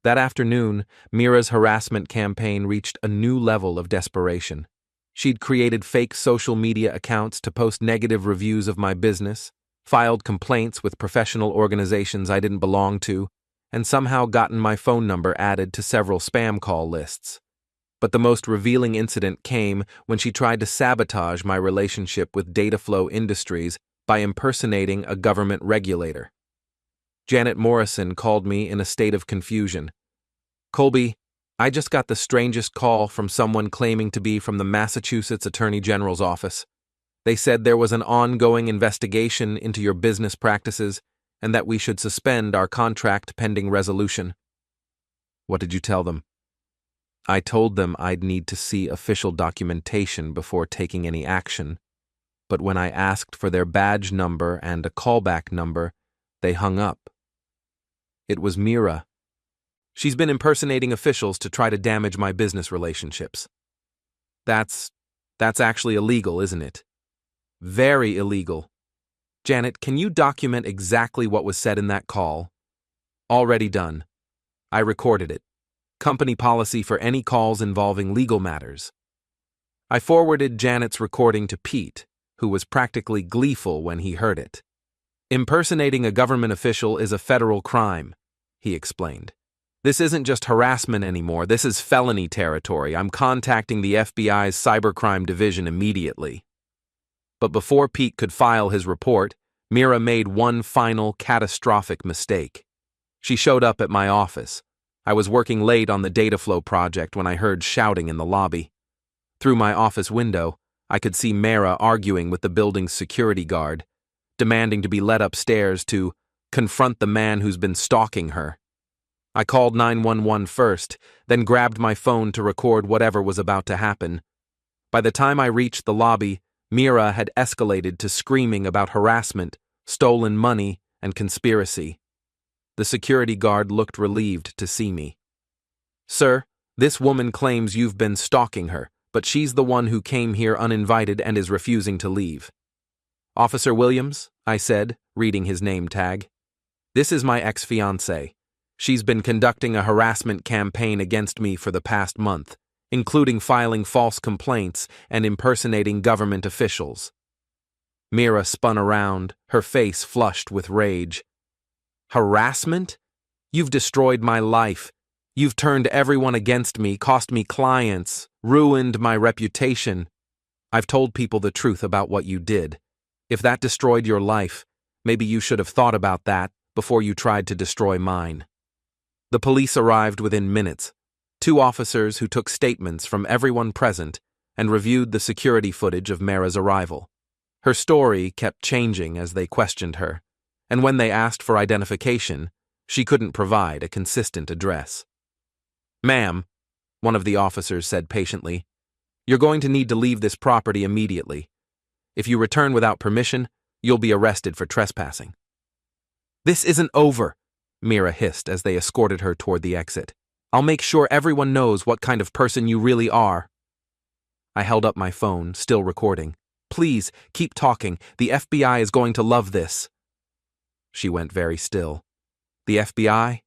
That afternoon, Mira's harassment campaign reached a new level of desperation. She'd created fake social media accounts to post negative reviews of my business, filed complaints with professional organizations I didn't belong to, and somehow gotten my phone number added to several spam call lists. But the most revealing incident came when she tried to sabotage my relationship with Dataflow Industries by impersonating a government regulator. Janet Morrison called me in a state of confusion. "Colby, I just got the strangest call from someone claiming to be from the Massachusetts Attorney General's office. They said there was an ongoing investigation into your business practices and that we should suspend our contract pending resolution." "What did you tell them?" "I told them I'd need to see official documentation before taking any action, but when I asked for their badge number and a callback number, they hung up. It was Mira. She's been impersonating officials to try to damage my business relationships." That's actually illegal, isn't it?" "Very illegal. Janet, can you document exactly what was said in that call?" "Already done. I recorded it. Company policy for any calls involving legal matters." I forwarded Janet's recording to Pete, who was practically gleeful when he heard it. "Impersonating a government official is a federal crime," he explained. "This isn't just harassment anymore, this is felony territory. I'm contacting the FBI's cybercrime division immediately." But before Pete could file his report, Mira made one final catastrophic mistake. She showed up at my office. I was working late on the data flow project when I heard shouting in the lobby. Through my office window, I could see Mira arguing with the building's security guard, demanding to be led upstairs to confront the man who's been stalking her. I called 911 first, then grabbed my phone to record whatever was about to happen. By the time I reached the lobby, Mira had escalated to screaming about harassment, stolen money, and conspiracy. The security guard looked relieved to see me. "Sir, this woman claims you've been stalking her, but she's the one who came here uninvited and is refusing to leave." "Officer Williams," I said, reading his name tag. "This is my ex-fiancée. She's been conducting a harassment campaign against me for the past month, including filing false complaints and impersonating government officials." Mira spun around, her face flushed with rage. "Harassment? You've destroyed my life. You've turned everyone against me, cost me clients, ruined my reputation. I've told people the truth about what you did. If that destroyed your life, maybe you should have thought about that before you tried to destroy mine." The police arrived within minutes. 2 officers who took statements from everyone present and reviewed the security footage of Mira's arrival. Her story kept changing as they questioned her, and when they asked for identification, she couldn't provide a consistent address. "Ma'am," one of the officers said patiently, "you're going to need to leave this property immediately. If you return without permission, you'll be arrested for trespassing." "This isn't over," Mira hissed as they escorted her toward the exit. "I'll make sure everyone knows what kind of person you really are." I held up my phone, still recording. "Please, keep talking. The FBI is going to love this." She went very still. "The FBI?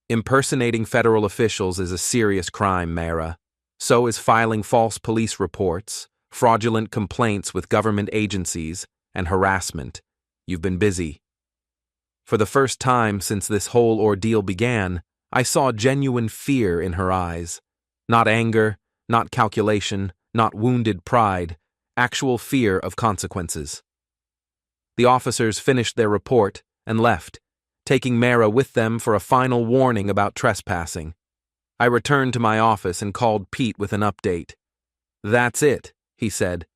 Impersonating federal officials is a serious crime, Mira. So is filing false police reports, fraudulent complaints with government agencies, and harassment. You've been busy." For the first time since this whole ordeal began, I saw genuine fear in her eyes. Not anger, not calculation, not wounded pride, actual fear of consequences. The officers finished their report and left, taking Mira with them for a final warning about trespassing. I returned to my office and called Pete with an update. "That's it," he said.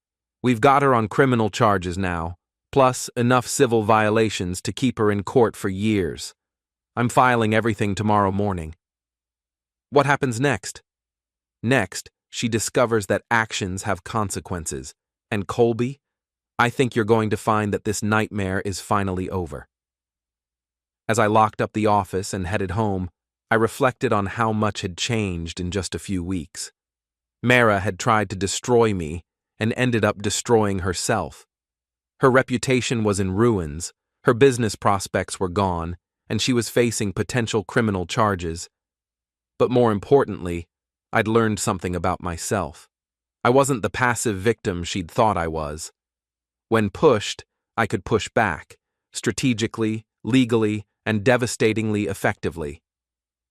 "We've got her on criminal charges now, plus enough civil violations to keep her in court for years. I'm filing everything tomorrow morning." What happens next? Next, she discovers that actions have consequences. And Colby, I think you're going to find that this nightmare is finally over. As I locked up the office and headed home, I reflected on how much had changed in just a few weeks. Mira had tried to destroy me and ended up destroying herself. Her reputation was in ruins, her business prospects were gone, and she was facing potential criminal charges. But more importantly, I'd learned something about myself. I wasn't the passive victim she'd thought I was. When pushed, I could push back, strategically, legally, and devastatingly effectively.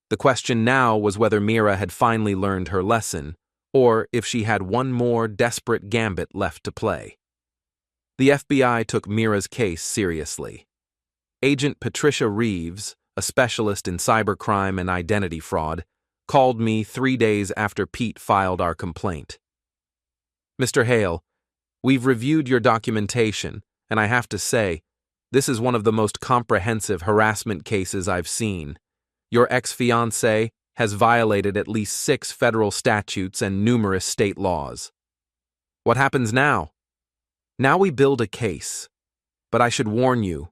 The question now was whether Mira had finally learned her lesson, or if she had one more desperate gambit left to play. The FBI took Mira's case seriously. Agent Patricia Reeves, a specialist in cybercrime and identity fraud, called me 3 days after Pete filed our complaint. "Mr. Hale, we've reviewed your documentation, and I have to say, this is one of the most comprehensive harassment cases I've seen. Your ex-fiancée has violated at least 6 federal statutes and numerous state laws. What happens now? Now we build a case. But I should warn you,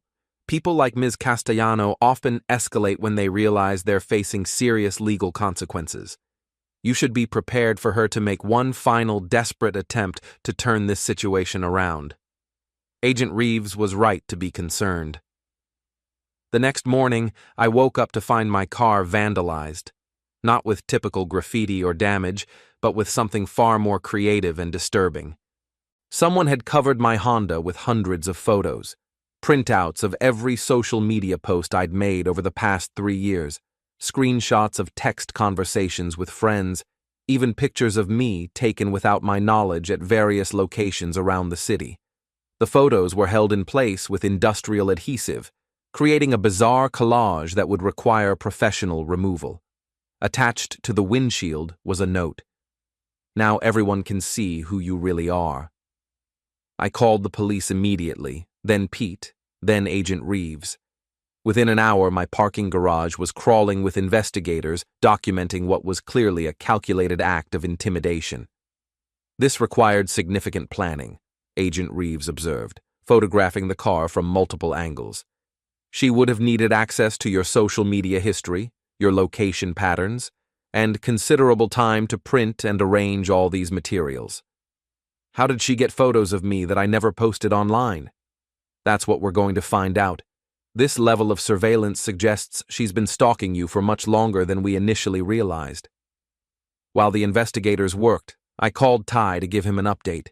people like Ms. Castellano often escalate when they realize they're facing serious legal consequences. You should be prepared for her to make one final desperate attempt to turn this situation around." Agent Reeves was right to be concerned. The next morning, I woke up to find my car vandalized. Not with typical graffiti or damage, but with something far more creative and disturbing. Someone had covered my Honda with hundreds of photos, printouts of every social media post I'd made over the past 3 years, screenshots of text conversations with friends, even pictures of me taken without my knowledge at various locations around the city. The photos were held in place with industrial adhesive, creating a bizarre collage that would require professional removal. Attached to the windshield was a note. "Now everyone can see who you really are." I called the police immediately, then Pete, then Agent Reeves. Within an hour, my parking garage was crawling with investigators documenting what was clearly a calculated act of intimidation. "This required significant planning," Agent Reeves observed, photographing the car from multiple angles. "She would have needed access to your social media history, your location patterns, and considerable time to print and arrange all these materials. How did she get photos of me that I never posted online? That's what we're going to find out. This level of surveillance suggests she's been stalking you for much longer than we initially realized." While the investigators worked, I called Ty to give him an update.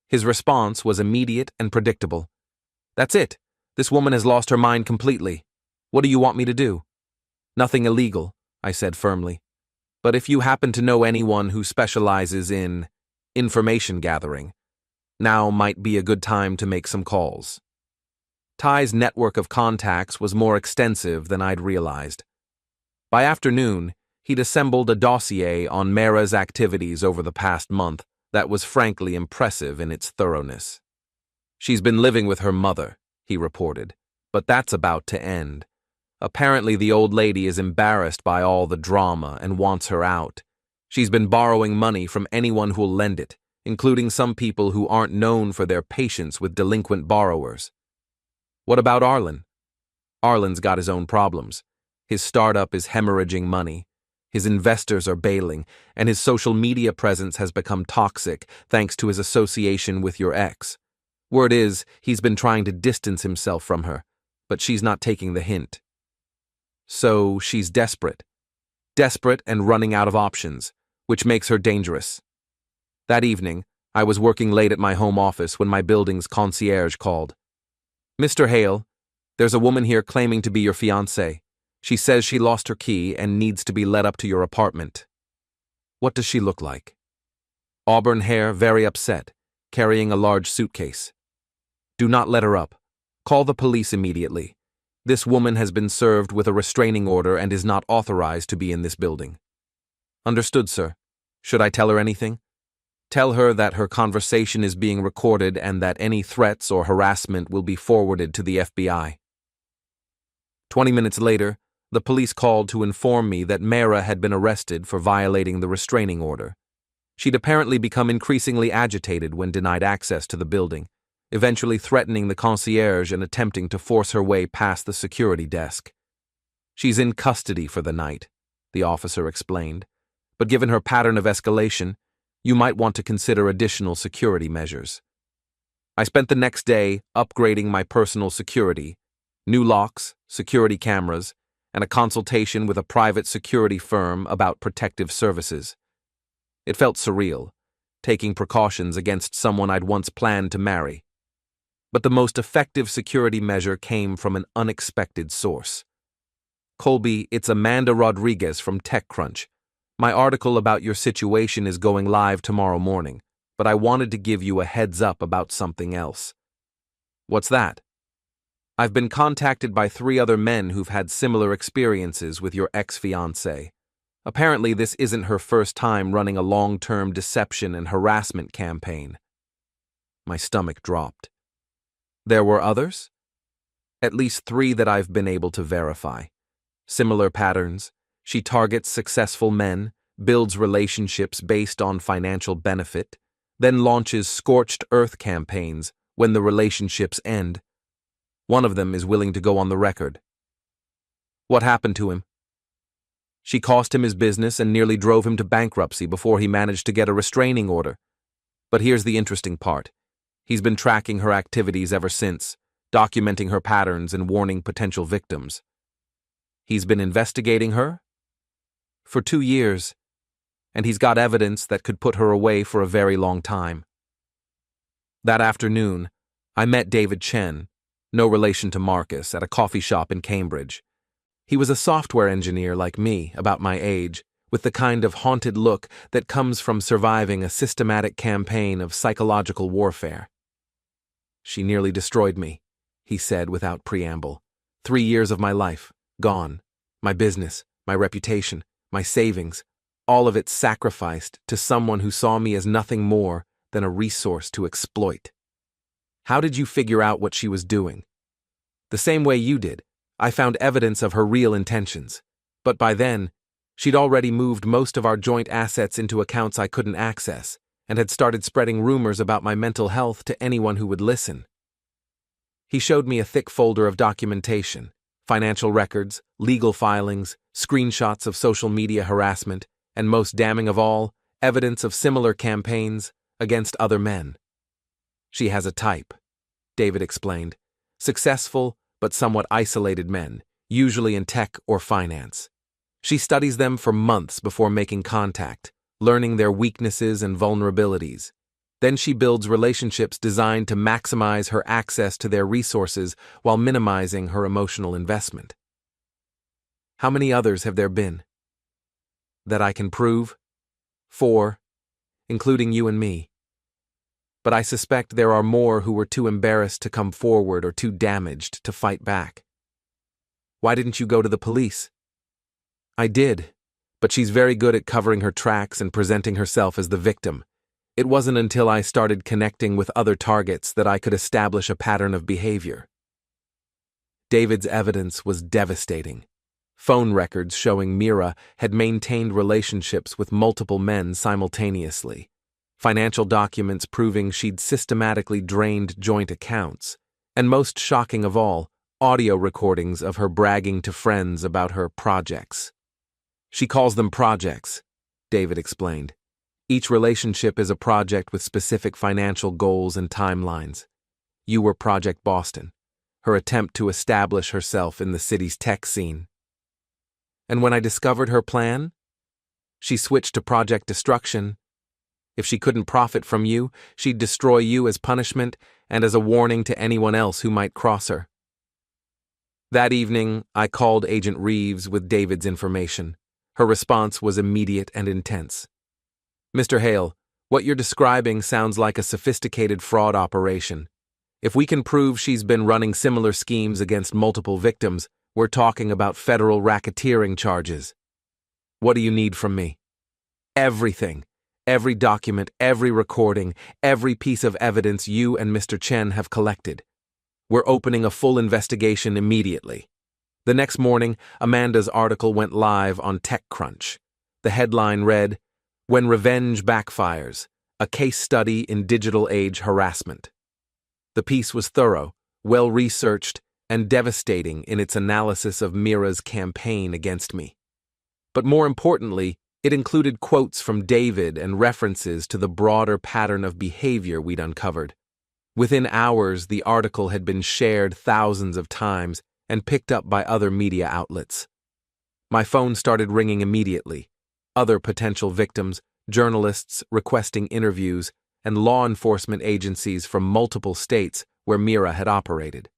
His response was immediate and predictable. "That's it. This woman has lost her mind completely. What do you want me to do?" "Nothing illegal," I said firmly. "But if you happen to know anyone who specializes in information gathering, now might be a good time to make some calls." Ty's network of contacts was more extensive than I'd realized. By afternoon, he'd assembled a dossier on Mara's activities over the past month that was frankly impressive in its thoroughness. "She's been living with her mother," he reported, "but that's about to end. Apparently the old lady is embarrassed by all the drama and wants her out. She's been borrowing money from anyone who'll lend it, including some people who aren't known for their patience with delinquent borrowers." "What about Arlen?" "Arlen's got his own problems. His startup is hemorrhaging money. His investors are bailing, and his social media presence has become toxic thanks to his association with your ex. Word is, he's been trying to distance himself from her, but she's not taking the hint. So she's desperate. Desperate and running out of options, which makes her dangerous." That evening, I was working late at my home office when my building's concierge called. "Mr. Hale, there's a woman here claiming to be your fiancée. She says she lost her key and needs to be led up to your apartment." "What does she look like?" "Auburn hair, very upset, carrying a large suitcase." "Do not let her up. Call the police immediately. This woman has been served with a restraining order and is not authorized to be in this building." "Understood, sir. Should I tell her anything?" "Tell her that her conversation is being recorded and that any threats or harassment will be forwarded to the FBI." 20 minutes later, the police called to inform me that Mara had been arrested for violating the restraining order. She'd apparently become increasingly agitated when denied access to the building, eventually threatening the concierge and attempting to force her way past the security desk. "She's in custody for the night," the officer explained, "but given her pattern of escalation, you might want to consider additional security measures." I spent the next day upgrading my personal security, new locks, security cameras, and a consultation with a private security firm about protective services. It felt surreal, taking precautions against someone I'd once planned to marry. But the most effective security measure came from an unexpected source. "Colby, it's Amanda Rodriguez from TechCrunch. My article about your situation is going live tomorrow morning, but I wanted to give you a heads up about something else." "What's that?" "I've been contacted by 3 other men who've had similar experiences with your ex-fiancée. Apparently this isn't her first time running a long-term deception and harassment campaign." My stomach dropped. "There were others?" "At least 3 that I've been able to verify. Similar patterns. She targets successful men, builds relationships based on financial benefit, then launches scorched earth campaigns when the relationships end. One of them is willing to go on the record." "What happened to him?" "She cost him his business and nearly drove him to bankruptcy before he managed to get a restraining order. But here's the interesting part. He's been tracking her activities ever since, documenting her patterns and warning potential victims." "He's been investigating her?" "For 2 years, and he's got evidence that could put her away for a very long time." That afternoon, I met David Chen, no relation to Marcus, at a coffee shop in Cambridge. He was a software engineer like me, about my age, with the kind of haunted look that comes from surviving a systematic campaign of psychological warfare. "She nearly destroyed me," he said without preamble. 3 years of my life, gone. My business, my reputation, my savings, all of it sacrificed to someone who saw me as nothing more than a resource to exploit. How did you figure out what she was doing? The same way you did. I found evidence of her real intentions. But by then, she'd already moved most of our joint assets into accounts I couldn't access, and had started spreading rumors about my mental health to anyone who would listen. He showed me a thick folder of documentation, financial records, legal filings, screenshots of social media harassment, and most damning of all, evidence of similar campaigns against other men. "She has a type," David explained. "Successful but somewhat isolated men, usually in tech or finance. She studies them for months before making contact, learning their weaknesses and vulnerabilities. Then she builds relationships designed to maximize her access to their resources while minimizing her emotional investment." "How many others have there been?" "That I can prove? 4, including you and me. But I suspect there are more who were too embarrassed to come forward or too damaged to fight back." "Why didn't you go to the police?" "I did, but she's very good at covering her tracks and presenting herself as the victim. It wasn't until I started connecting with other targets that I could establish a pattern of behavior." David's evidence was devastating. Phone records showing Mira had maintained relationships with multiple men simultaneously. Financial documents proving she'd systematically drained joint accounts, and most shocking of all, audio recordings of her bragging to friends about her projects. "She calls them projects," David explained. "Each relationship is a project with specific financial goals and timelines. You were Project Boston, her attempt to establish herself in the city's tech scene. And when I discovered her plan, she switched to Project Destruction. If she couldn't profit from you, she'd destroy you as punishment and as a warning to anyone else who might cross her." That evening, I called Agent Reeves with David's information. Her response was immediate and intense. "Mr. Hale, what you're describing sounds like a sophisticated fraud operation. If we can prove she's been running similar schemes against multiple victims, we're talking about federal racketeering charges. What do you need from me?" "Everything. Every document, every recording, every piece of evidence you and Mr. Chen have collected. We're opening a full investigation immediately." The next morning, Amanda's article went live on TechCrunch. The headline read, "When Revenge Backfires, a Case Study in Digital Age Harassment." The piece was thorough, well-researched, and devastating in its analysis of Mira's campaign against me. But more importantly, it included quotes from David and references to the broader pattern of behavior we'd uncovered. Within hours, the article had been shared thousands of times and picked up by other media outlets. My phone started ringing immediately. Other potential victims, journalists requesting interviews, and law enforcement agencies from multiple states where Mira had operated.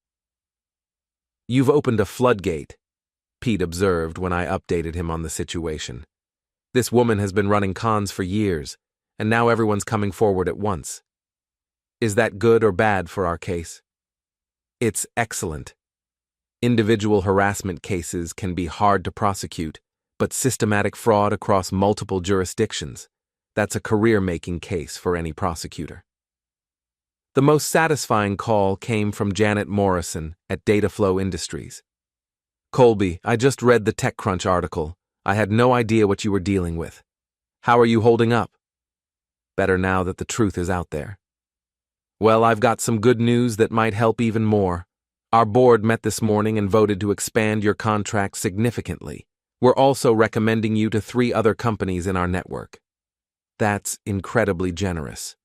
"You've opened a floodgate," Pete observed when I updated him on the situation. "This woman has been running cons for years, and now everyone's coming forward at once. Is that good or bad for our case?" "It's excellent. Individual harassment cases can be hard to prosecute, but systematic fraud across multiple jurisdictions, that's a career-making case for any prosecutor." The most satisfying call came from Janet Morrison at Dataflow Industries. "Colby, I just read the TechCrunch article. I had no idea what you were dealing with. How are you holding up?" "Better now that the truth is out there." "Well, I've got some good news that might help even more. Our board met this morning and voted to expand your contract significantly. We're also recommending you to 3 other companies in our network." "That's incredibly generous."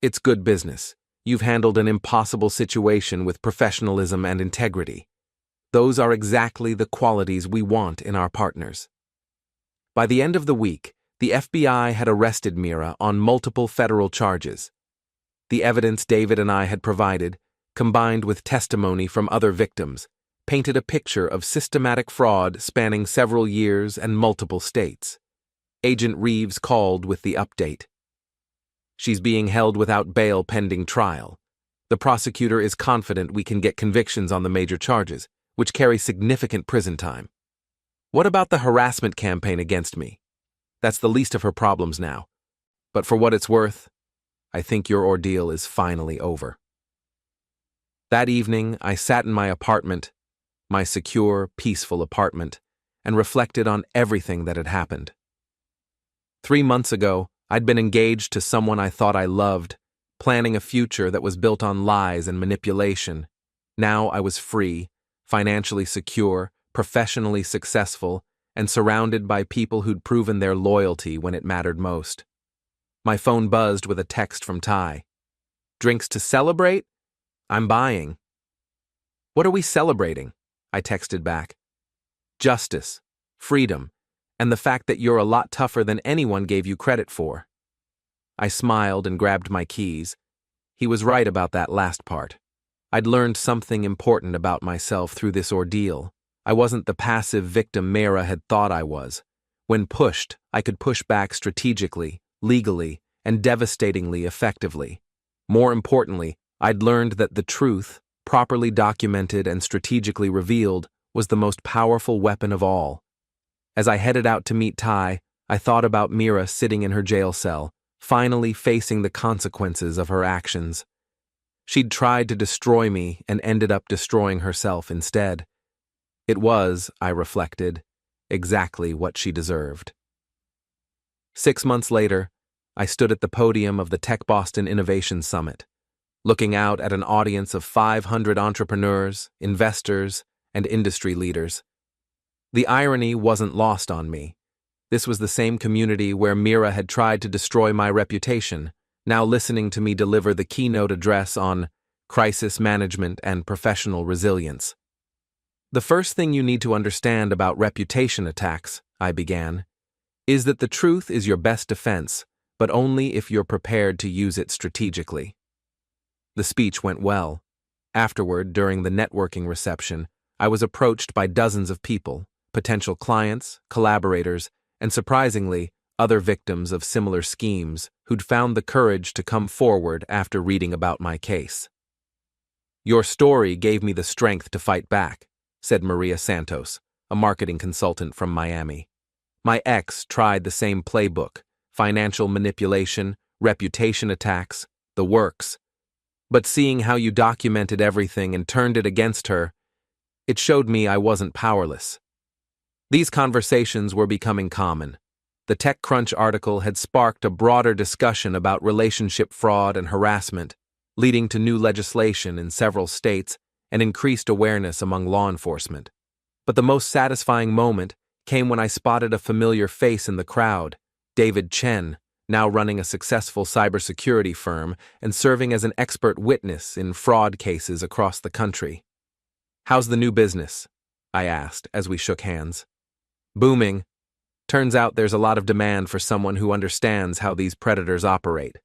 "It's good business. You've handled an impossible situation with professionalism and integrity. Those are exactly the qualities we want in our partners." By the end of the week, the FBI had arrested Mira on multiple federal charges. The evidence David and I had provided, combined with testimony from other victims, painted a picture of systematic fraud spanning several years and multiple states. Agent Reeves called with the update. She's being held without bail pending trial. The prosecutor is confident we can get convictions on the major charges, which carry significant prison time. What about the harassment campaign against me? That's the least of her problems now. But for what it's worth, I think your ordeal is finally over. That evening, I sat in my apartment, my secure, peaceful apartment, and reflected on everything that had happened. 3 months ago, I'd been engaged to someone I thought I loved, planning a future that was built on lies and manipulation. Now I was free, financially secure, professionally successful, and surrounded by people who'd proven their loyalty when it mattered most. My phone buzzed with a text from Ty. "Drinks to celebrate? I'm buying." "What are we celebrating?" I texted back. "Justice, freedom, and the fact that you're a lot tougher than anyone gave you credit for." I smiled and grabbed my keys. He was right about that last part. I'd learned something important about myself through this ordeal. I wasn't the passive victim Mara had thought I was. When pushed, I could push back strategically, legally, and devastatingly effectively. More importantly, I'd learned that the truth, properly documented and strategically revealed, was the most powerful weapon of all. As I headed out to meet Ty, I thought about Mira sitting in her jail cell, finally facing the consequences of her actions. She'd tried to destroy me and ended up destroying herself instead. It was, I reflected, exactly what she deserved. 6 months later, I stood at the podium of the Tech Boston Innovation Summit, looking out at an audience of 500 entrepreneurs, investors, and industry leaders. The irony wasn't lost on me. This was the same community where Mira had tried to destroy my reputation, now listening to me deliver the keynote address on crisis management and professional resilience. "The first thing you need to understand about reputation attacks," I began, "is that the truth is your best defense, but only if you're prepared to use it strategically." The speech went well. Afterward, during the networking reception, I was approached by dozens of people, potential clients, collaborators, and surprisingly, other victims of similar schemes who'd found the courage to come forward after reading about my case. "Your story gave me the strength to fight back," said Maria Santos, a marketing consultant from Miami. "My ex tried the same playbook, financial manipulation, reputation attacks, the works. But seeing how you documented everything and turned it against her, it showed me I wasn't powerless." These conversations were becoming common. The TechCrunch article had sparked a broader discussion about relationship fraud and harassment, leading to new legislation in several states and increased awareness among law enforcement. But the most satisfying moment came when I spotted a familiar face in the crowd, David Chen, now running a successful cybersecurity firm and serving as an expert witness in fraud cases across the country. "How's the new business?" I asked as we shook hands. "Booming. Turns out there's a lot of demand for someone who understands how these predators operate."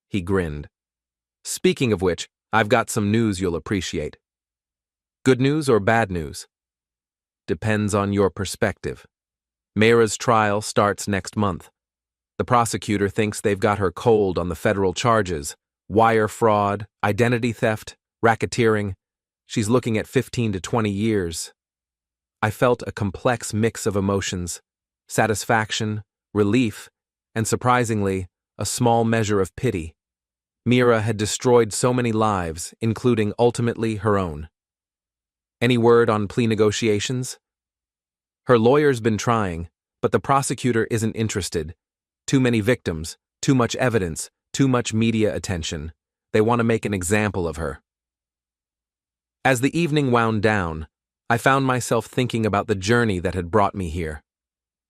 He grinned. "Speaking of which, I've got some news you'll appreciate." "Good news or bad news?" "Depends on your perspective. Mara's trial starts next month. The prosecutor thinks they've got her cold on the federal charges: wire fraud, identity theft, racketeering. She's looking at 15 to 20 years. I felt a complex mix of emotions: satisfaction, relief, and surprisingly, a small measure of pity. Mira had destroyed so many lives, including ultimately her own. "Any word on plea negotiations?" "Her lawyer's been trying, but the prosecutor isn't interested. Too many victims, too much evidence, too much media attention. They want to make an example of her." As the evening wound down, I found myself thinking about the journey that had brought me here.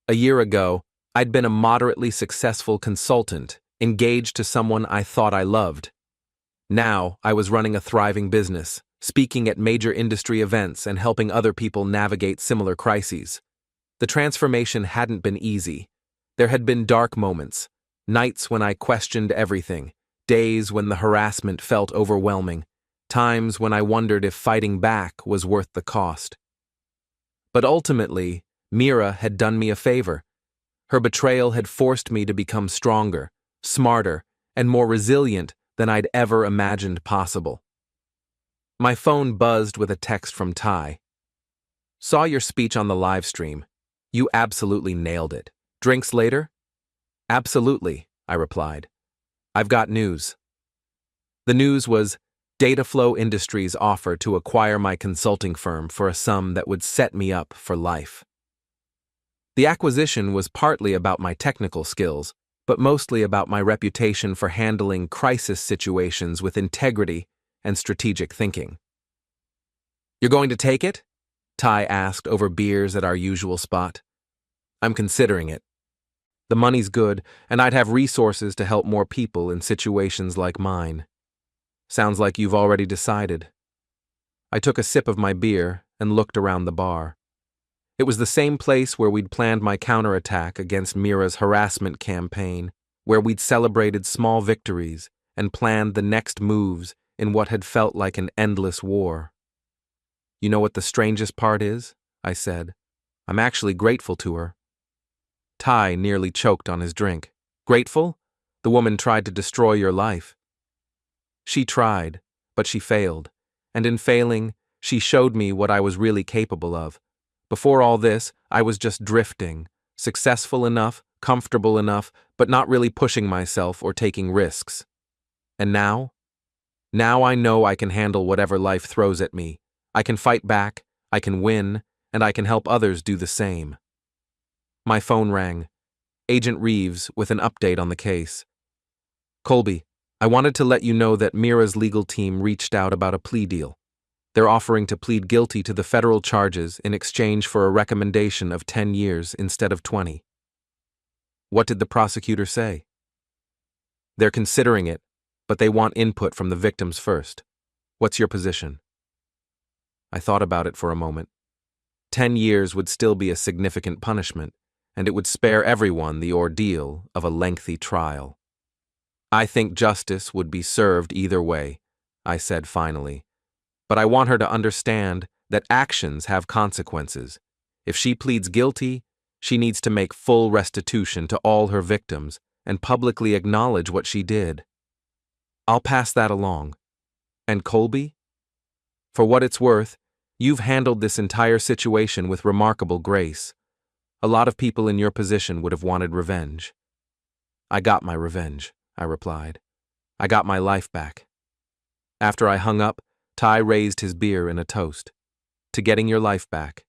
A year ago, I'd been a moderately successful consultant, engaged to someone I thought I loved. Now, I was running a thriving business, speaking at major industry events and helping other people navigate similar crises. The transformation hadn't been easy. There had been dark moments, nights when I questioned everything, Days when the harassment felt overwhelming, times when I wondered if fighting back was worth the cost. But ultimately, Mira had done me a favor. Her betrayal had forced me to become stronger, smarter, and more resilient than I'd ever imagined possible. My phone buzzed with a text from Ty. "Saw your speech on the live stream. You absolutely nailed it. Drinks later?" "Absolutely," I replied. "I've got news." The news was Dataflow Industries' offer to acquire my consulting firm for a sum that would set me up for life. The acquisition was partly about my technical skills, but mostly about my reputation for handling crisis situations with integrity and strategic thinking. "You're going to take it?" Ty asked over beers at our usual spot. "I'm considering it. The money's good, and I'd have resources to help more people in situations like mine." "Sounds like you've already decided." I took a sip of my beer and looked around the bar. It was the same place where we'd planned my counterattack against Mira's harassment campaign, where we'd celebrated small victories and planned the next moves in what had felt like an endless war. "You know what the strangest part is?" I said. "I'm actually grateful to her." Ty nearly choked on his drink. "Grateful? The woman tried to destroy your life." "She tried, but she failed, and in failing, she showed me what I was really capable of. Before all this, I was just drifting, successful enough, comfortable enough, but not really pushing myself or taking risks. And now? Now I know I can handle whatever life throws at me. I can fight back, I can win, and I can help others do the same." My phone rang. Agent Reeves with an update on the case. "Colby, I wanted to let you know that Mira's legal team reached out about a plea deal. They're offering to plead guilty to the federal charges in exchange for a recommendation of 10 years instead of 20. "What did the prosecutor say?" "They're considering it, but they want input from the victims first. What's your position?" I thought about it for a moment. 10 years would still be a significant punishment, and it would spare everyone the ordeal of a lengthy trial. "I think justice would be served either way," I said finally. "But I want her to understand that actions have consequences. If she pleads guilty, she needs to make full restitution to all her victims and publicly acknowledge what she did." "I'll pass that along. And Colby? For what it's worth, you've handled this entire situation with remarkable grace. A lot of people in your position would have wanted revenge." "I got my revenge," I replied. "I got my life back." After I hung up, Ty raised his beer in a toast. "To getting your life back."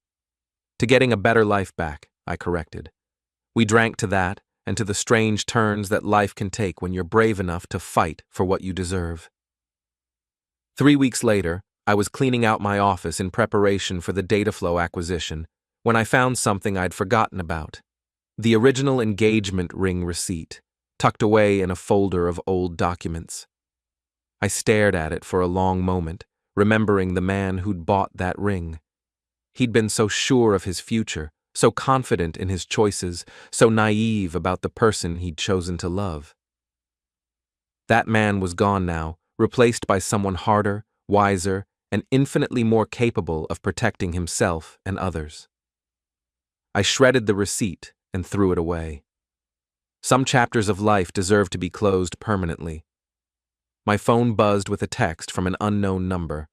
"To getting a better life back," I corrected. We drank to that and to the strange turns that life can take when you're brave enough to fight for what you deserve. 3 weeks later, I was cleaning out my office in preparation for the Dataflow acquisition when I found something I'd forgotten about. The original engagement ring receipt, tucked away in a folder of old documents. I stared at it for a long moment, remembering the man who'd bought that ring. He'd been so sure of his future, so confident in his choices, so naive about the person he'd chosen to love. That man was gone now, replaced by someone harder, wiser, and infinitely more capable of protecting himself and others. I shredded the receipt and threw it away. Some chapters of life deserve to be closed permanently. My phone buzzed with a text from an unknown number.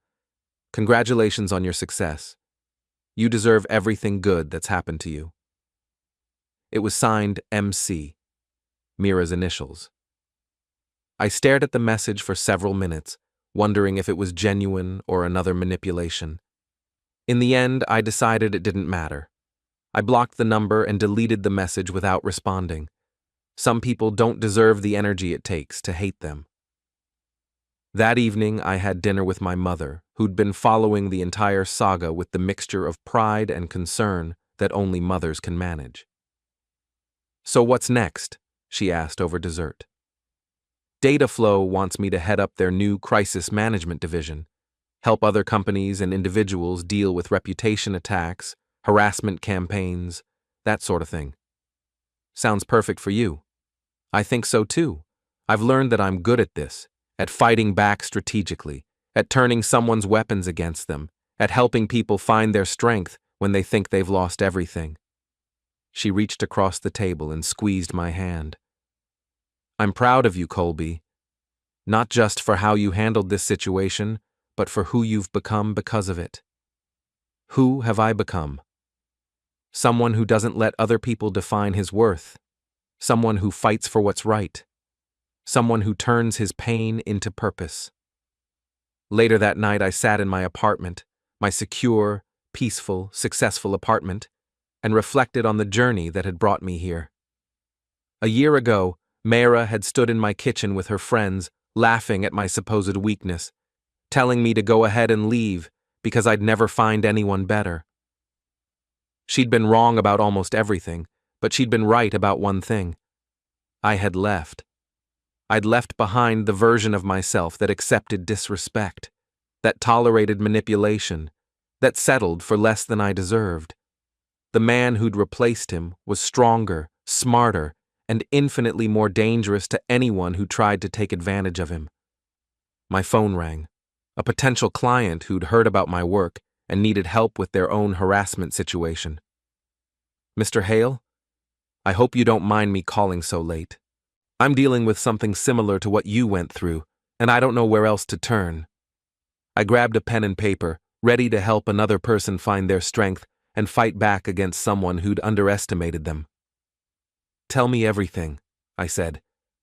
"Congratulations on your success. You deserve everything good that's happened to you." It was signed MC, Mira's initials. I stared at the message for several minutes, wondering if it was genuine or another manipulation. In the end, I decided it didn't matter. I blocked the number and deleted the message without responding. Some people don't deserve the energy it takes to hate them. That evening, I had dinner with my mother, who'd been following the entire saga with the mixture of pride and concern that only mothers can manage. "So what's next?" she asked over dessert. "Dataflow wants me to head up their new crisis management division, help other companies and individuals deal with reputation attacks, harassment campaigns, that sort of thing." "Sounds perfect for you." "I think so too. I've learned that I'm good at this, at fighting back strategically, at turning someone's weapons against them, at helping people find their strength when they think they've lost everything. She reached across the table and squeezed my hand. I'm proud of you, Colby. Not just for how you handled this situation, but for who you've become because of it. Who have I become? Someone who doesn't let other people define his worth. Someone who fights for what's right. Someone who turns his pain into purpose. Later that night, I sat in my apartment, my secure, peaceful, successful apartment, and reflected on the journey that had brought me here. A year ago, Mayra had stood in my kitchen with her friends, laughing at my supposed weakness, telling me to go ahead and leave because I'd never find anyone better. She'd been wrong about almost everything, but she'd been right about one thing. I had left. I'd left behind the version of myself that accepted disrespect, that tolerated manipulation, that settled for less than I deserved. The man who'd replaced him was stronger, smarter, and infinitely more dangerous to anyone who tried to take advantage of him. My phone rang. A potential client who'd heard about my work and needed help with their own harassment situation. Mr. Hale, I hope you don't mind me calling so late. I'm dealing with something similar to what you went through, and I don't know where else to turn. I grabbed a pen and paper, ready to help another person find their strength and fight back against someone who'd underestimated them. Tell me everything, I said,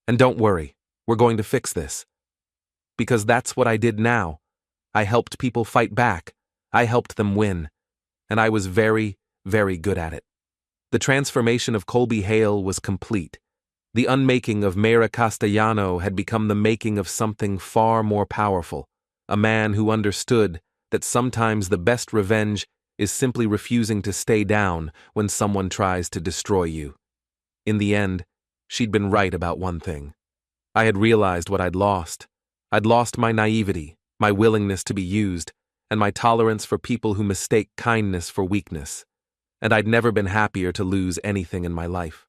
and don't worry, we're going to fix this. Because that's what I did now. I helped people fight back. I helped them win. And I was very, very good at it. The transformation of Colby Hale was complete. The unmaking of Mayra Castellano had become the making of something far more powerful, a man who understood that sometimes the best revenge is simply refusing to stay down when someone tries to destroy you. In the end, she'd been right about one thing. I had realized what I'd lost. I'd lost my naivety, my willingness to be used, and my tolerance for people who mistake kindness for weakness. And I'd never been happier to lose anything in my life.